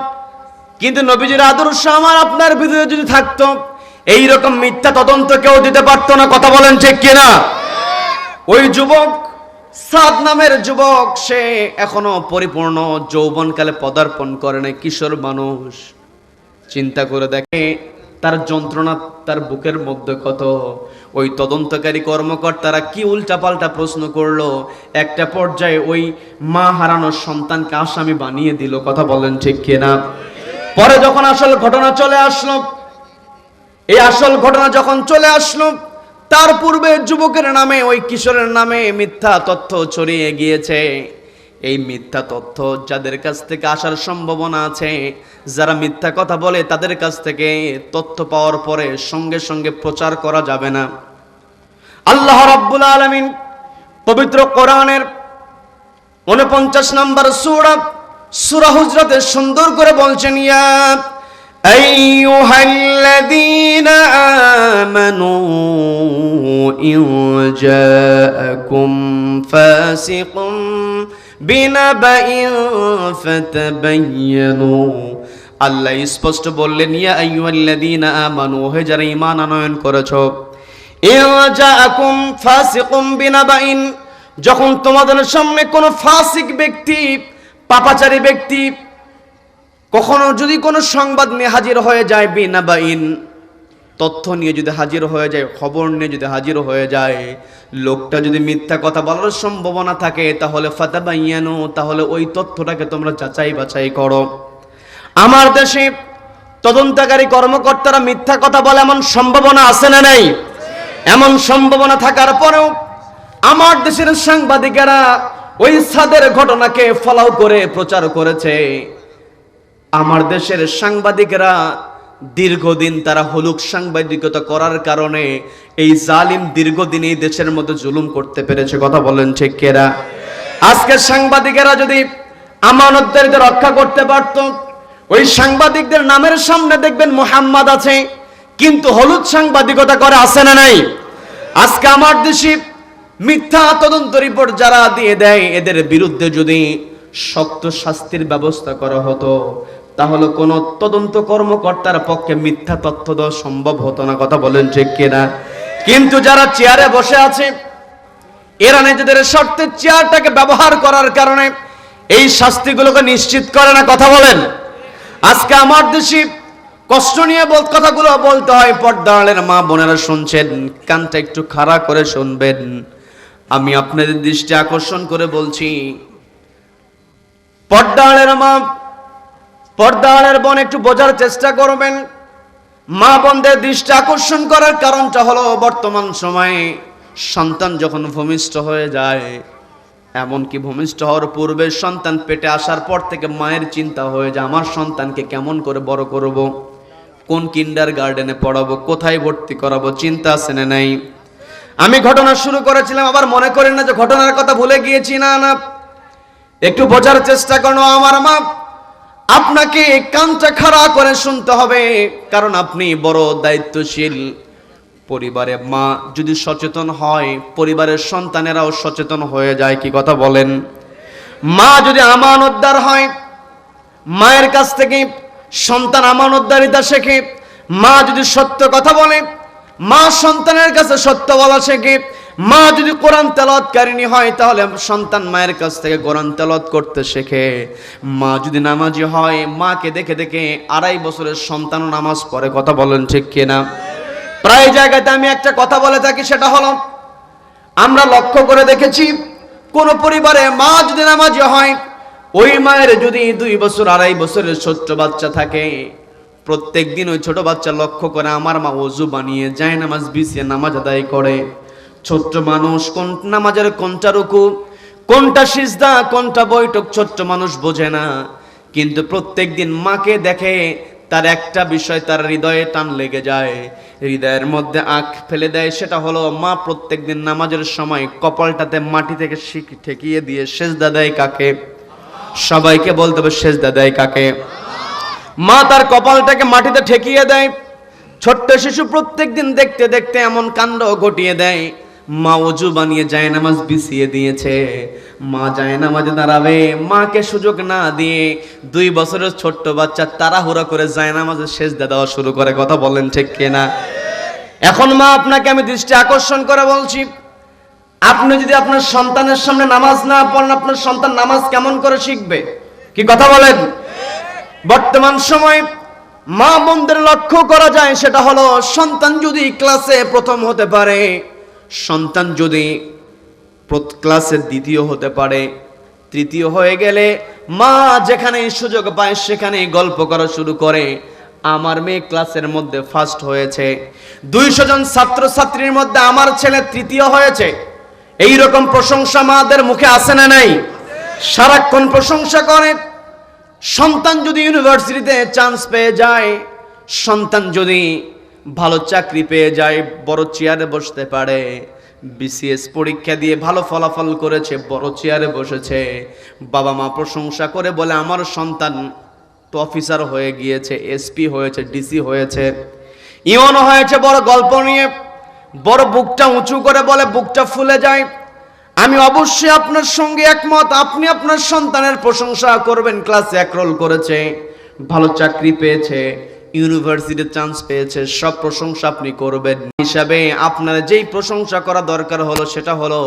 কিন্তু নবীজির আদর্শ আমার আপনার ভিতরে যদি থাকতো এইরকম মিথ্যা তদন্ত কেউ দিতে পারতো না। কথা বলেন ঠিক কিনা? ওই যুবক সাদ নামের যুবক, সে এখনো পরিপূর্ণ যৌবনকালে পদার্পণ করে নাই, কিশোর মানুষ। চিন্তা করে দেখে তার যন্ত্রণা তার বুকের মধ্যে কত। ওই তদন্তকারী কর্মকর্তারা কি উল্টাপাল্টা প্রশ্ন করলো, একটা পর্যায়ে ওই মা হারানোর সন্তানকে আসামি বানিয়ে দিল। কথা বলেন ঠিক কিনা? পরে যখন আসল ঘটনা চলে আসলো, এই আসল ঘটনা যখন চলে আসলো, তার পূর্বে যুবকের নামে, ওই কিশোরের নামে মিথ্যা তথ্য ছড়িয়ে গিয়েছে। এই মিথ্যা তথ্য যাদের কাছ থেকে আসার সম্ভাবনা আছে, যারা মিথ্যা কথা বলে তাদের কাছ থেকে তথ্য পাওয়ার পরে সঙ্গে সঙ্গে প্রচার করা যাবে না। আল্লাহ রাব্বুল আলামিন পবিত্র কোরআনের 49 নম্বর সূরা হুজরাতে সুন্দর করে বলছেন, ইয়া আইয়ুহাল্লাযীনা আমানু ইন জাআকুম ফাসিকুম বিনাবাইন ফাতাবায়ানু। আল্লাহ স্পষ্ট বললেন, ইয়া আইয়ুহাল্লাযীনা আমানু, হে যারা ঈমান আনয়ন করেছো, ইন জাআকুম ফাসিকুম বিনাবাইন, যখন তোমাদের সামনে কোন ফাসিক ব্যক্তি, পাপাচারী ব্যক্তি কখনো যদি কোনো সংবাদ নিয়ে হাজির হয়ে যায়, বিনাবাইন তথ্য নিয়ে যদি হাজির হয়ে যায়, খবর নিয়ে যদি হাজির হয়ে যায়, লোকটা যদি মিথ্যা কথা বলার সম্ভাবনা থাকে, তাহলে ফাতাবায়ানু, তাহলে ওই তথ্যটাকে তোমরা যাচাই বাছাই করো। আমার দেশে তদন্তকারী কর্মকর্তারা মিথ্যা কথা বলে এমন সম্ভাবনা আছে না নাই? এমন সম্ভাবনা থাকার পরেও আমার দেশের সাংবাদিকেরা ওই সাদের ঘটনাকে ফলাও করে প্রচার করেছে। আমার দেশের সাংবাদিকেরা দীর্ঘদিন তারা হলুক সাংবাদিকতা করার কারণে এই জালিম দীর্ঘদিন এই দেশের মধ্যে জুলুম করতে পেরেছে। কথা বলেন ঠিক কিনা? আজকে সাংবাদিকেরা যদি আমানতদারিতা রক্ষা করতে পারত, ওই সাংবাদিকদের নামের সামনে দেখবেন মুহাম্মদ আছে, কিন্তু হলুদ সাংবাদিকতা করে আছে না নাই? আজকে আমার দেশে মিথ্যা তদন্ত রিপোর্ট যারা দিয়ে দেয়, এদের বিরুদ্ধে যদি শক্ত শাস্তির ব্যবস্থা করা হতো, তাহলে কোন তদন্ত কর্মকর্তার পক্ষে মিথ্যা তথ্য দেওয়া সম্ভব হতো না। কথা বলেন ঠিক কিনা? কিন্তু যারা চেয়ারে বসে আছে, এরা নিজেদের স্বার্থে চেয়ারটাকে ব্যবহার করার কারণে এই শাস্তিগুলোকে নিশ্চিত করে না। কথা বলেন। আজকে আমার দেশে কষ্ট নিয়ে কথাগুলো বলতে হয়। পর্দার মা বোনেরা শুনছেন, কানটা একটু খাড়া করে শুনবেন। আমি আপনাদের দৃষ্টি আকর্ষণ করে বলছি, পর্দার মা, পর্দার বোন, একটু বোঝার চেষ্টা করবেন। মা বোনদের দৃষ্টি আকর্ষণ করার কারণটা হলো, বর্তমান সময়ে সন্তান যখন ভূমিষ্ঠ হয়ে যায়, এমনকি ভূমিষ্ঠ হওয়ার পূর্বে সন্তান পেটে আসার পর থেকে মায়ের চিন্তা হয়ে যায়, আমার সন্তানকে কেমন করে বড় করব, কোন কিন্ডার গার্ডেনে পড়াবো, কোথায় ভর্তি করাবো, চিন্তা আছে না নাই? আমি ঘটনা শুরু করেছিলাম, আবার মনে করেন না যে ঘটনার কথা ভুলে গিয়েছি। না না, একটু বোঝার চেষ্টা করো। আমার মা, আপনাকে কানটা খাড়া করে শুনতে হবে, কারণ আপনি বড় দায়িত্বশীল। পরিবারে মা যদি সচেতন হয়, পরিবারের সন্তানেরাও সচেতন হয়ে যায়। কি কথা বলেন? মা যদি আমানতদার হয়, মায়ের কাছ থেকে সন্তান আমানতদারিতা শেখে। মা যদি সত্য কথা বলে, মা সন্তানের কাছে সত্য বলা শেখে। মা যদি কোরআন তেলাওয়াতকারিনী হয় তাহলে সন্তান মায়ের কাছ থেকে কোরআন তেলাওয়াত করতে শেখে। মা যদি নামাজি হয়, মাকে দেখে দেখে 2.5 বছরের সন্তানও নামাজ পড়ে। কথা বলেন ঠিক কিনা? প্রায় জায়গাতে আমি একটা কথা বলে থাকি, সেটা হলো আমরা লক্ষ্য করে দেখেছি কোন পরিবারে মা যদি নামাজি হয়, ওই মায়ের যদি 2 বছর 2.5 বছরের ছোট্ট বাচ্চা থাকে, প্রত্যেক দিন ওই ছোট বাচ্চা লক্ষ্য করে আমার মা ওযু বানিয়ে যায় নামাজ বিছিয়ে নামাজ আদায় করে। ছোট্ট মানুষ কোন নামাজের কোনটা রুকু, কোনটা সিজদা, কোনটা বৈঠক ছোট্ট মানুষ বোঝে না, কিন্তু প্রত্যেক দিন মাকে দেখে তার একটা বিষয় তার হৃদয়ে টান লেগে যায়, হৃদয়ের মধ্যে আঁখ ফেলে দেয়। সেটা হলো মা প্রত্যেক দিন নামাজের সময় কপালটাতে মাটি থেকে ঠেকিয়ে দিয়ে সেজদা দেয় কাকে? সবাইকে বলতে হবে সেজদা দেয় কাকে? মা তার কপালটাকে মাটিতে ঠেকিয়ে দেয়। ছোট্ট শিশু প্রত্যেক দিন দেখতে দেখতে এমন কাণ্ড ঘটিয়ে দেয়, মা ওযু বানিয়ে জায়নামাজ বিছিয়ে দিয়েছে, মা জায়নামাজে দাঁড়াবে, মাকে সুযোগ না দিয়ে 2 বছরের ছোট্ট বাচ্চা তাড়াহুড়া করে জায়নামাজে সেজদা দেওয়া শুরু করে। কথা বলেন ঠিক কিনা? এখন মা আপনাকে আমি দৃষ্টি আকর্ষণ করে বলছি, আপনি যদি আপনার সন্তানের সামনে নামাজ না পড়েন, আপনার সন্তান নামাজ কেমন করে শিখবে? কি কথা বলেন? বর্তমান সময় মা বোনদের লক্ষ্য করা যায়, সেটা হলো সন্তান যদি ক্লাসে প্রথম হতে পারে, সন্তান যদি ক্লাসে দ্বিতীয় হতে পারে, তৃতীয় হয়ে গেলে মা যেখানে সুযোগ পায় সেখানে গল্প করা শুরু করে, আমার মেয়ে ক্লাসের মধ্যে ফার্স্ট হয়েছে, 200 জন ছাত্র ছাত্রীর মধ্যে আমার ছেলে তৃতীয় হয়েছে। এই রকম প্রশংসা মাদের মুখে আসে না নাই? সারাক্ষণ প্রশংসা করে। সন্তান যদি ইউনিভার্সিটিতে চান্স পেয়ে যায়, সন্তান যদি ভালো চাকরি পেয়ে যায়, বড় চেয়ারে বসতে পারে, বিসিএস পরীক্ষা দিয়ে ভালো ফলাফল করেছে, বড় চেয়ারে বসেছে, বাবা মা প্রশংসা করে বলে আমার সন্তান তো অফিসার হয়ে গিয়েছে, এসপি হয়েছে, ডিসি হয়েছে, ইওনও হয়েছে, বড় গল্প নিয়ে বড় বুকটা উঁচু করে বলে, বুকটা ফুলে যায়। আমি অবশ্যই আপনার সঙ্গে একমত, আপনি আপনার সন্তানের প্রশংসা করবেন, ক্লাসে 1 রোল করেছে, ভালো চাকরি পেয়েছে, ইউনিভার্সিটিতে চান্স পেয়েছে, সব প্রশংসা আপনি করবেন। হিসাবে আপনার যেই প্রশংসা করা দরকার হলো সেটা হলো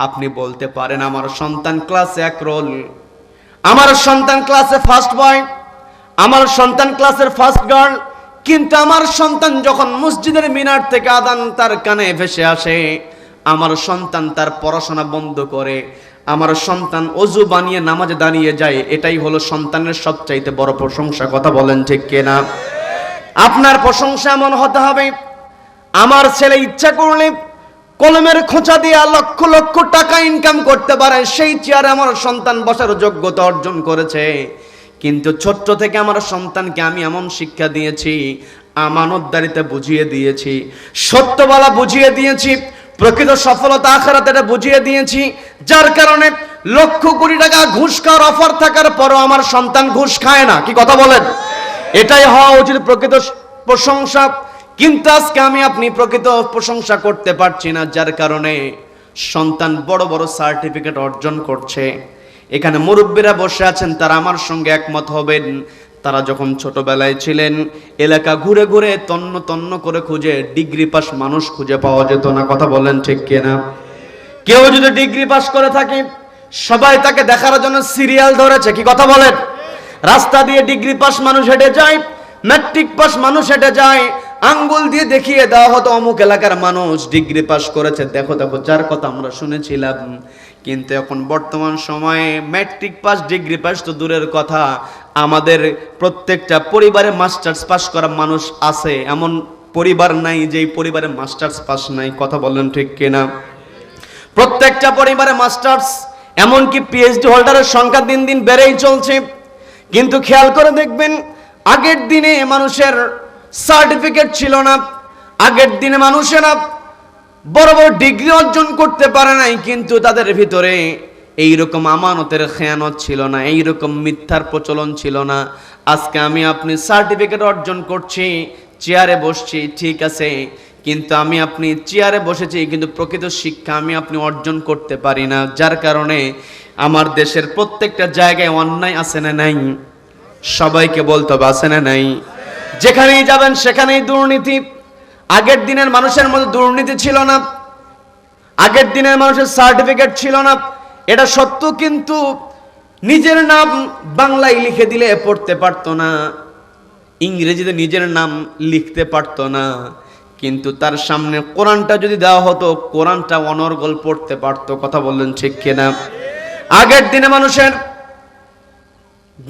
আপনি বলতে পারেন আমার সন্তান ক্লাসে 1 রোল, আমার সন্তান ক্লাসে ফার্স্ট বয়, আমার সন্তান ক্লাসের ফার্স্ট গার্ল, কিন্তু আমার সন্তান যখন মসজিদের মিনার থেকে আযান তার কানে ভেসে আসে, আমার সন্তান তার পড়াশোনা বন্ধ করে, আমার সন্তান ওযু বানিয়ে নামাজে দাঁড়িয়ে যায়, এটাই হলো সন্তানের সবচাইতে বড় প্রশংসা। কথা বলেন ঠিক কিনা? আপনার প্রশংসা এমন হতে হবে, আমার ছেলে ইচ্ছা করলে কলমের খোঁচা দিয়ে লক্ষ লক্ষ টাকা ইনকাম করতে পারে, সেই চেয়ারে আমার সন্তান বসার যোগ্যতা অর্জন করেছে, কিন্তু ছোট্ট থেকে আমার সন্তানকে আমি এমন শিক্ষা দিয়েছি, আমানতদারিতে বুঝিয়ে দিয়েছি, সত্য বলা বুঝিয়ে দিয়েছি, প্রকৃত সফলতা আখিরাতে এটা বুঝিয়ে দিয়েছি, যার কারণে লক্ষ কোটি টাকা ঘুষ খাওয়ার অফার থাকার পরও আমার সন্তান ঘুষ খায় না। কি কথা বলেন? এটাই হওয়া উচিত প্রকৃত প্রশংসা। কিন্তু আজকে আমি আপনি প্রকৃত প্রশংসা করতে পারছি না, যার কারণে সন্তান বড় বড় সার্টিফিকেট অর্জন করছে। এখানে মুরব্বীরা বসে আছেন, তারা আমার সঙ্গে একমত হবেন, তারা যখন ছোটবেলায় ছিলেন এলাকা ঘুরে ঘুরে তন্ন তন্ন করে খুঁজে ডিগ্রি পাস মানুষ খুঁজে পাওয়া যেত না। কথা বলেন ঠিক কিনা? কেউ যদি ডিগ্রি পাস করে থাকে সবাই তাকে দেখার জন্য সিরিয়াল ধরেছে। কি কথা বলেন? রাস্তা দিয়ে ডিগ্রি পাস মানুষ হেঁটে যায়, ম্যাট্রিক পাস মানুষ হেঁটে যায়, আঙ্গুল দিয়ে দেখিয়ে দেওয়া হতো অমুক এলাকার মানুষ ডিগ্রি পাস করেছে, দেখো দেখো, যার কথা আমরা শুনেছিলাম। কিন্তু এখন বর্তমান সময়ে ম্যাট্রিক পাস ডিগ্রি পাস তো দূরের কথা, আমাদের প্রত্যেকটা পরিবারে মাস্টার্স পাস করা মানুষ আছে, এমন পরিবার নাই যেই পরিবারে মাস্টার্স পাস নাই। কথা বলেন ঠিক কিনা? প্রত্যেকটা পরিবারে মাস্টার্স, এমনকি পিএইচডি হোল্ডারের সংখ্যা দিন দিন বেড়েই চলছে। কিন্তু খেয়াল করে দেখবেন, আগের দিনে মানুষের সার্টিফিকেট ছিল না, আগের দিনে মানুষেরা বড় বড় ডিগ্রি অর্জন করতে পারে নাই, কিন্তু তাদের ভিতরে এইরকম আমানতের খেয়ানত ছিল না, এইরকম মিথ্যার প্রচলন ছিল না। আজকে আমি আপনি সার্টিফিকেট অর্জন করছি, চেয়ারে বসছি, ঠিক আছে, কিন্তু আমি আপনি চেয়ারে বসেছি কিন্তু প্রকৃত শিক্ষা আমি আপনি অর্জন করতে পারি না, যার কারণে আমার দেশের প্রত্যেকটা জায়গায় অন্যায় আছে না নাই? সবাইকে বলতে হবে আছে না নাই? যেখানেই যাবেন সেখানেই দুর্নীতি। আগের দিনের মানুষের মধ্যে দুর্নীতি ছিল না, আগের দিনের মানুষের সার্টিফিকেট ছিল না, এটা সত্য, কিন্তু নিজের নাম বাংলায় লিখে দিলে পড়তে পারতো না, ইংরেজিতে নিজের নাম লিখতে পারতো না, কিন্তু তার সামনে কোরআনটা যদি দেওয়া হতো কোরআনটা অনর্গল পড়তে পারতো। কথা বললেন ঠিক কিনা? আগের দিনে মানুষের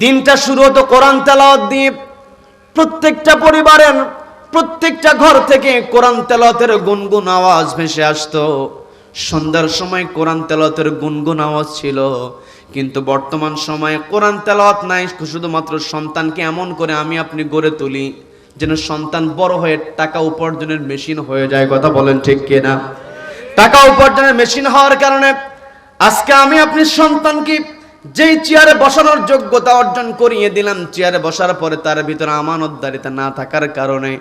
দিনটা শুরু হতো কোরআন তেলাওয়াত দিয়ে। প্রত্যেকটা পরিবারের প্রত্যেকটা ঘর থেকে কোরআন তেলাওয়াতের গুনগুন আওয়াজ ভেসে আসতো। সন্ধ্যার সময় কোরআন তেলাওয়াতের গুনগুন আওয়াজ ছিল। কিন্তু বর্তমান সময়ে কোরআন তেলাওয়াত নাই, শুধুমাত্র সন্তানকে এমন করে আমি আপনি গড়ে তুলি যেন সন্তান বড় হয়ে টাকা উপার্জনের মেশিন হয়ে যায়। কথা বলেন ঠিক কিনা? টাকা উপার্জনের মেশিন হওয়ার কারণে আজকে আমি আপনি সন্তানকে যেই চেয়ারে বসানোর যোগ্যতা অর্জন করিয়ে দিলাম, চেয়ারে বসার পরে তার ভিতরে আমানতদারিতা না থাকার কারণে,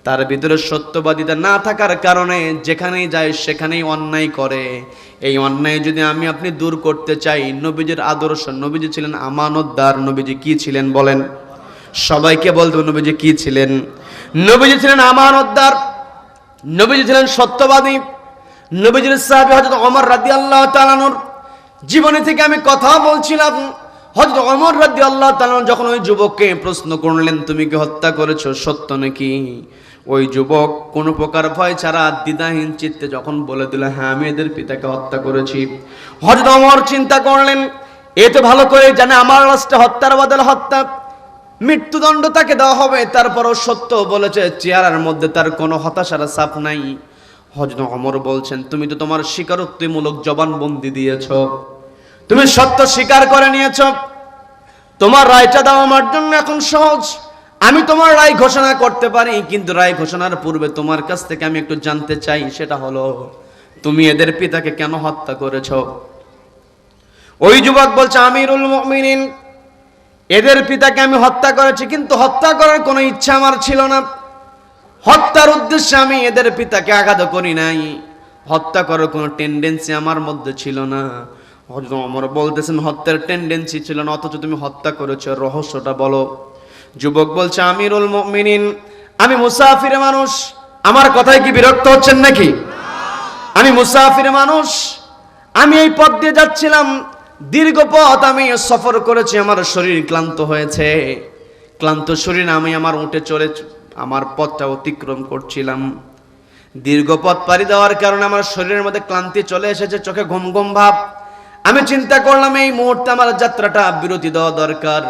তার ভিতরে সত্যবাদিতা না থাকার কারণে যেখানেই যায় সেখানেই অন্যায় করে। এই অন্যায় যদি আমি আপনি দূর করতে চাই, নবীজির আদর্শ, নবীজি ছিলেন আমানতদার। নবীজি কি ছিলেন বলেন? সবাইকে বলতে নবীজি কি ছিলেন? নবীজি ছিলেন আমানতদার, নবীজি ছিলেন সত্যবাদী। নবীজির সাহাবী হযরত ওমর রাদিয়াল্লাহু তাআলা আনহুর জীবনী থেকে আমি কথা বলছিলাম। হযরত ওমর রাদিয়াল্লাহু তাআলা যখন ওই যুবককে প্রশ্ন করলেন তুমি কি হত্যা করেছো, সত্য নাকি? ওই যুবক কোনো প্রকার ভয় ছাড়া দ্বিধাহীন চিত্তে যখন বলে দিল হ্যাঁ আমি এদের পিতাকে হত্যা করেছি, হযরত ওমর চিন্তা করলেন এ তো ভালো করে জানে আমার রাষ্ট্রে হত্যার বদলে হত্যা, মৃত্যুদণ্ড তাকে দেওয়া হবে, তারপরও সত্য বলেছে, চেহারার মধ্যে তার কোনো হতাশার ছাপ নাই। হযরত ওমর বলছেন তুমি তো তোমার স্বীকারোক্তিমূলক জবানবন্দি দিয়েছ, তুমি সত্য স্বীকার করে নিয়েছ, তোমার রায়টা দাও আমার জন্য এখন সহজ। আমি তোমার রায় ঘোষণা করতে পারি, কিন্তু রায় ঘোষণার পূর্বে তোমার কাছ থেকে আমি একটু জানতে চাই, সেটা হলো তুমি এদের পিতাকে কেন হত্যা করেছ? ওই যুবক বলছে আমিরুল মুমিনিন, এদের পিতাকে আমি হত্যা করেছি, কিন্তু হত্যা করার কোনো ইচ্ছা আমার ছিল না, হত্যার উদ্দেশ্যে আমি এদের পিতাকে আঘাত করি নাই, হত্যা করার কোনো টেন্ডেন্সি আমার মধ্যে ছিল না। হযরত ওমর বলতেছেন হত্যার টেন্ডেন্সি ছিল না, অথচ তুমি হত্যা করেছো, রহস্যটা বলো। যুবক বলছে আমিরুল মুমিনিন, আমি মুসাফির মানুষ। আমার কথায় কি বিরক্ত হচ্ছেন নাকি? আমি মুসাফির মানুষ, আমি এই পথ দিয়ে যাচ্ছিলাম, দীর্ঘ পথ আমি সফর করেছি, আমার শরীর ক্লান্ত হয়েছে, ক্লান্ত শরীর আমি আমার উঠে চলে আমার পথটা অতিক্রম করছিলাম। দীর্ঘ পথ পাড়ি দেওয়ার কারণে আমার শরীরের মধ্যে ক্লান্তি চলে এসেছে, চোখে ঘুম ঘুম ভাব। আমি চিন্তা করলাম এই মুহূর্তে আমার যাত্রাটা বিরতি দেওয়া দরকার,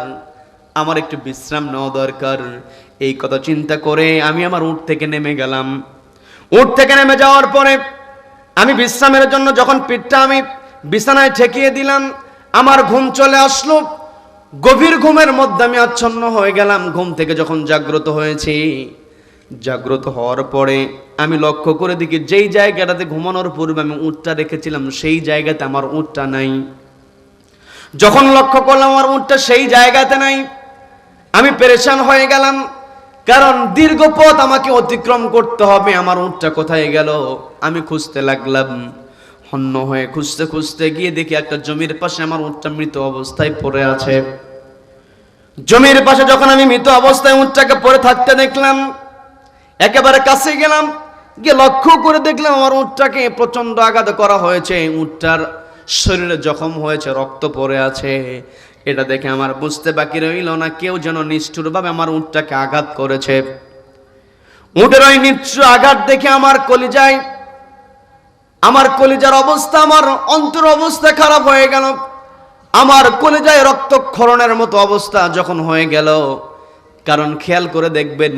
আমার একটু বিশ্রাম নেওয়া দরকার। এই কথা চিন্তা করে আমি আমার উট থেকে নেমে গেলাম। উট থেকে নেমে যাওয়ার পরে আমি বিশ্রামের জন্য যখন পিঠটা আমি বিছানায় ঠেকিয়ে দিলাম, আমার ঘুম চলে আসলো। গভীর ঘুমের মধ্যে আমি আচ্ছন্ন হয়ে গেলাম। ঘুম থেকে যখন জাগ্রত হয়েছি, জাগ্রত হওয়ার পরে আমি লক্ষ্য করে দেখি যেই জায়গাটাতে ঘুমানোর পূর্বে আমি উটটা রেখেছিলাম সেই জায়গাতে আমার উটটা নাই। যখন লক্ষ্য করলাম আমার উটটা সেই জায়গাতে নাই, আমি পেরেশান হয়ে গেলাম, কারণ দীর্ঘ পথ আমাকে অতিক্রম করতে হবে, আমার উটটা কোথায় গেল? আমি খুঁজতে লাগলাম, হন্য হয়ে খুঁজতে খুঁজতে গিয়ে দেখি একটা জমির পাশে আমার উটটা মৃত অবস্থায় পড়ে আছে। জমির পাশে যখন আমি মৃত অবস্থায় উটটাকে পড়ে থাকতে দেখলাম, একেবারে কাছে গেলাম, গিয়ে লক্ষ্য করে দেখলাম আমার উটটাকে প্রচন্ড আঘাত করা হয়েছে, উটটার শরীরে জখম হয়েছে, রক্ত পড়ে আছে। এটা দেখে আমার বুঝতে বাকি রইল না কেউ যেন নিষ্ঠুরভাবে আমার উটটাকে আঘাত করেছে। উটের ওই নিষ্ঠুর আঘাত দেখে আমার কলিজার অবস্থা, আমার অন্তর অবস্থা খারাপ হয়ে গেল। আমার কলিজায় রক্তক্ষরণের মতো অবস্থা যখন হয়ে গেল, কারণ খেয়াল করে দেখবেন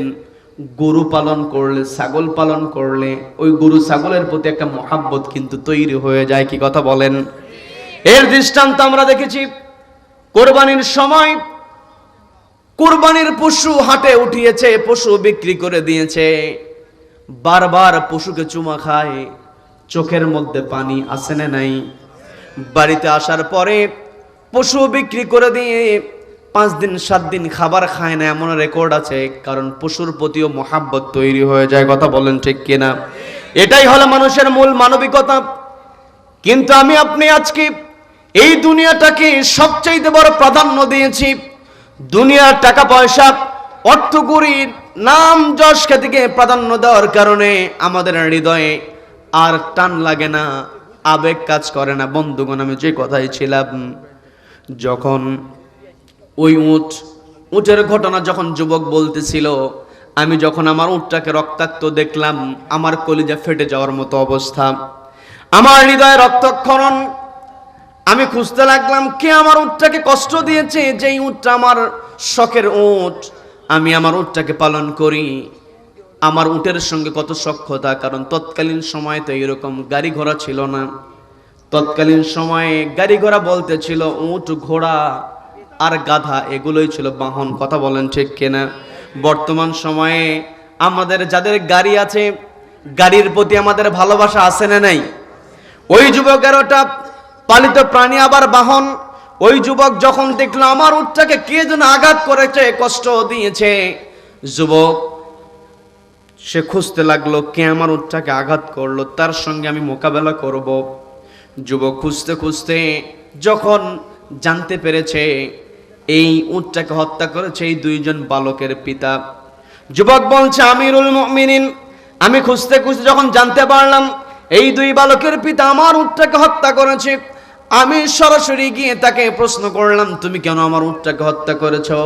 গরু পালন করলে, ছাগল পালন করলে ওই গরু ছাগলের প্রতি একটা মহাব্বত কিন্তু তৈরি হয়ে যায়। কি কথা বলেন? এর দৃষ্টান্ত আমরা দেখেছি কোরবানির সময়। কোরবানির পশু হাটে উঠিয়েছে, পশু বিক্রি করে দিয়েছে, বারবার পশুকে চুমা খায়, চোখের মধ্যে পানি আসে না নাই। বাড়িতে আসার পরে পশু বিক্রি করে দিয়ে 5 দিন 7 দিন খাবার খায় না, এমন রেকর্ড আছে, কারণ পশুর প্রতিও মহাব্বত তৈরি হয়ে যায়। কথা বলেন ঠিক কিনা? এটাই হলো মানুষের মূল মানবিকতা। কিন্তু আমি আপনি আজকে এই দুনিয়াটাকে সবচাইতে বড় প্রাধান্য দিয়েছি। দুনিয়ার টাকা পয়সা, অর্থকড়ির নাম যশ খ্যাতিকে প্রাধান্য দেওয়ার কারণে আমাদের হৃদয়ে আর টান লাগে না আবেগ কাজ করে না। বন্ধুগণ, আমি যে কথাই ছিলাম, যখন ওই উটের ঘটনা যখন যুবক বলতেছিল, আমি যখন আমার উটটাকে রক্তাক্ত দেখলাম, আমার কলিজা ফেটে যাওয়ার মতো অবস্থা, আমার হৃদয়ে রক্তক্ষরণ। আমি খুঁজতে লাগলাম কে আমার উটটাকে কষ্ট দিয়েছে, যেই উটটা আমার শখের উট, আমি আমার উটটাকে পালন করি। আমার উটের সঙ্গে কত সখ্যতা, কারণ তৎকালীন সময়ে তো এরকম গাড়ি ঘোড়া ছিল না। তৎকালীন সময়ে গাড়ি ঘোড়া বলতে ছিল উট, ঘোড়া আর গাধা, এগুলোই ছিল বাহন। কথা বলেন ঠিক কিনা? বর্তমান সময়ে আমাদের যাদের গাড়ি আছে, গাড়ির প্রতি আমাদের ভালোবাসা আছে না নাই? ওই যুবকের ওটা পালিত প্রাণী আবার বাহন। ওই যুবক যখন দেখলো আমার উটটাকে কে যেন আঘাত করেছে, কষ্ট দিয়েছে, যুবক সে খুঁজতে লাগলো কে আমার উটটাকে আঘাত করলো, তার সঙ্গে আমি মোকাবেলা করব। যুবক খুঁজতে খুঁজতে যখন জানতে পেরেছে এই উটটাকে হত্যা করেছে এই দুইজন বালকের পিতা, যুবক বলছে আমিরুল মুমিনিন, আমি খুঁজতে খুঁজতে যখন জানতে পারলাম এই দুই বালকের পিতা আমার উটটাকে হত্যা করেছে, আমি সরাসরি গিয়ে তাকে প্রশ্ন করলাম, তুমি কেন আমার উটটাকে হত্যা করেছো?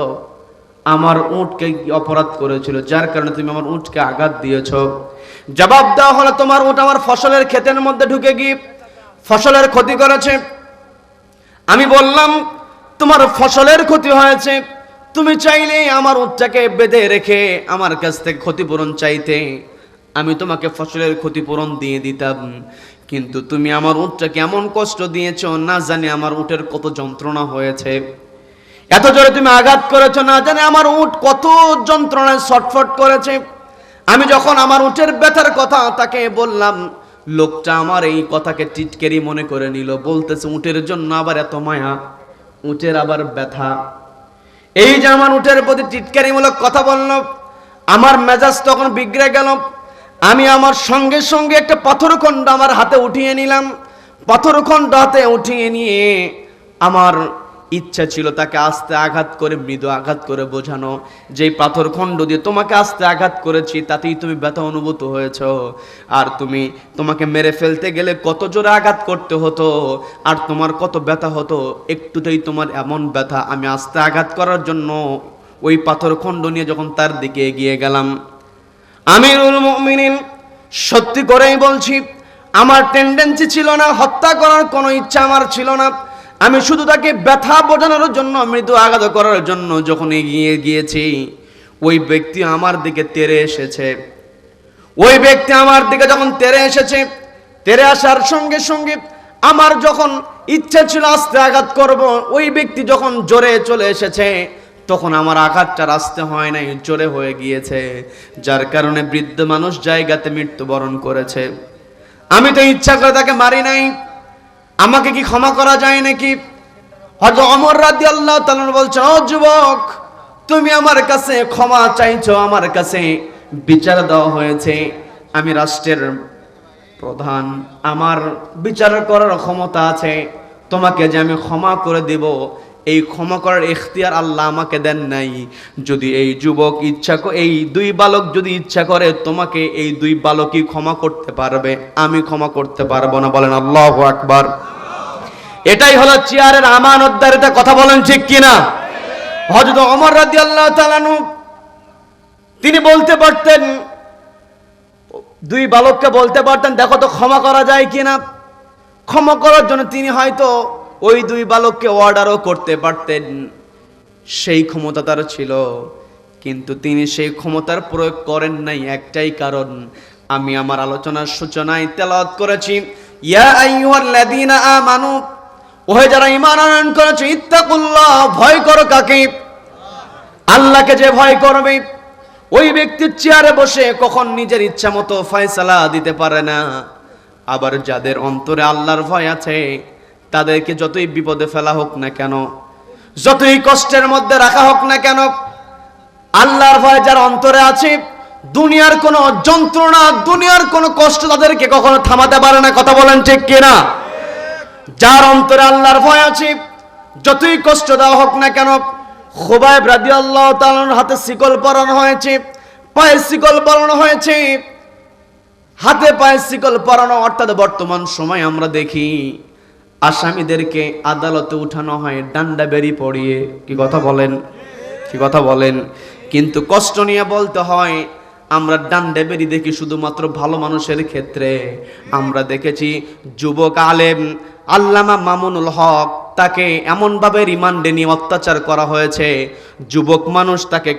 আমার উটকে অপরাধ করেছিল যার কারণে তুমি আমার উটকে আঘাত দিয়েছো? জবাব দেওয়া হলো, তোমার উট আমার ফসলের ক্ষেতের মধ্যে ঢুকে গিয়ে ফসলের ক্ষতি করেছে। আমি বললাম, তোমার ফসলের ক্ষতি হয়েছে, তুমি চাইলে আমার উটটাকে বেঁধে রেখে আমার কাছ থেকে ক্ষতিপূরণ চাইতে, আমি তোমাকে ফসলের ক্ষতিপূরণ দিয়ে দিতাম, কিন্তু তুমি আমার উটটাকে এমন কষ্ট দিয়েছো, না জানি আমার উটের কত যন্ত্রণা হয়েছে, এত জোরে তুমি আঘাত করেছো, না জানি আমার উট কত যন্ত্রণায় ছটফট করেছে। আমি যখন আমার উটের ব্যথার কথা তাকে বললাম, লোকটা আমার এই কথাকে টিটকেরি মনে করে নিল, বলতেছে উটের জন্য আবার এত মায়া, উটের আবার ব্যথা। এই যে আমার উটের প্রতি টিটকারিমূলক কথা বলল, আমার মেজাজ তখন বিগড়ে গেল। আমি আমার সঙ্গে সঙ্গে একটা পাথরখণ্ড আমার হাতে উঠিয়ে নিলাম। পাথরখণ্ড হাতে উঠিয়ে নিয়ে আমার ইচ্ছা ছিল তাকে আস্তে আঘাত করে, মৃদু আঘাত করে বোঝানো, যে পাথরখণ্ড দিয়ে তোমাকে আস্তে আঘাত করেছি তাতেই তুমি ব্যথা অনুভূত হয়েছ, আর তোমাকে মেরে ফেলতে গেলে কত জোরে আঘাত করতে হতো, আর তোমার কত ব্যথা হতো, একটুতেই তোমার এমন ব্যথা। আমি আস্তে আঘাত করার জন্য ওই পাথরখণ্ড নিয়ে যখন তার দিকে এগিয়ে গেলাম, আমিরুল মুমিনিন, সত্যি করেই বলছি, আমার টেন্ডেন্সি ছিল না, হত্যা করার কোনো ইচ্ছা আমার ছিল না। আমি শুধু তাকে ব্যথা বোঝানোর জন্য, মৃদু আঘাত করার জন্য যখন এগিয়ে গিয়েছি, ওই ব্যক্তি আমার দিকে তেড়ে এসেছে। ওই ব্যক্তি আমার দিকে যখন তেড়ে এসেছে, তেড়ে আসার সঙ্গে সঙ্গে আমার যখন ইচ্ছা ছিল আস্তে আঘাত করব, ওই ব্যক্তি যখন জোরে চলে এসেছে, তখন আমার আঘাতটা আস্তে হয় নাই, জোরে হয়ে গিয়েছে, যার কারণে বৃদ্ধ মানুষ জায়গাতে মৃত্যুবরণ করেছে। আমি তো ইচ্ছা করে তাকে মারি নাই, আমাকে কি ক্ষমা করা যায় নাকি? হযরত ওমর রাদিয়াল্লাহু তাআলা বলছেন, ও যুবক, তুমি আমার কাছে ক্ষমা চাইছো, আমার কাছে বিচার দেওয়া হয়েছে, আমি রাষ্ট্রের প্রধান, আমার বিচার করার ক্ষমতা আছে, তোমাকে যে আমি ক্ষমা করে দেব, এই ক্ষমা করার ইখতিয়ার আল্লাহ আমাকে দেন নাই। যদি এই যুবক এই দুই বালক যদি ইচ্ছা করে, তোমাকে এই দুই বালকই ক্ষমা করতে পারবে, আমি ক্ষমা করতে পারবো না। বলেন আল্লাহু আকবার। এটাই হলো চেয়ারের আমানতদারিতা। কথা বলেন ঠিক কিনা? হযরত ওমর রাদিয়াল্লাহু তাআলা আনহু তিনি বলতে পারতেন, দুই বালককে বলতে পারতেন, দেখো তো ক্ষমা করা যায় কিনা। ক্ষমা করার জন্য তিনি হয়তো ওই দুই বালককে অর্ডারও করতে পারতেন, সেই ক্ষমতা তার ছিল, কিন্তু তিনি সেই ক্ষমতার প্রয়োগ করেন নাই। একটাই কারণ, আমি আমার আলোচনার সূচনায় তেলাওয়াত করেছি, ইয়া আইয়ুহাল্লাযীনা আমানু, ওহে যারা ঈমান আনয়ন করেছে, ইত্তাকুল্লাহ, ভয় করো কাকে? আল্লাহকে যে ভয় করবে, ওই ব্যক্তির চেয়ারে বসে কখন নিজের ইচ্ছা মতো ফয়সালা দিতে পারে না। আবার যাদের অন্তরে আল্লাহর ভয় আছে, তাদেরকে যতই বিপদে ফেলা হোক না কেন, যতই কষ্টের মধ্যে রাখা হোক না কেন, আল্লাহর ভয় যার অন্তরে আছে, দুনিয়ার কোনো যন্ত্রণা, দুনিয়ার কোনো কষ্ট তাদেরকে কখনো থামাতে পারে না। কথা বলেন ঠিক কিনা? যার অন্তরে আল্লাহর ভয় আছে, যতই কষ্ট দেওয়া হোক না কেন। খুবাইব রাদিয়াল্লাহু তাআলার হাতে শিকল পরানো হয়েছে, পায়ে শিকল পরানো হয়েছে, হাতে পায়ে শিকল পরানো, অর্থাৎ বর্তমান সময় আমরা দেখি আসামিদেরকে আদালতে উঠানো হয় ডান্ডা বেরি পড়িয়ে। কি কথা বলেন, কি কথা বলেন? কিন্তু কষ্ট নিয়ে বলতে হয়, আমরা ডান্ডা বেরি দেখি শুধুমাত্র ভালো মানুষের ক্ষেত্রে। আমরা দেখেছি যুবক আলেম আল্লামা মামুনুল হক, তাকে এমনভাবে রিমান্ডে নিয়ে অত্যাচার করা হয়েছে, যুবক মানুষ তাকে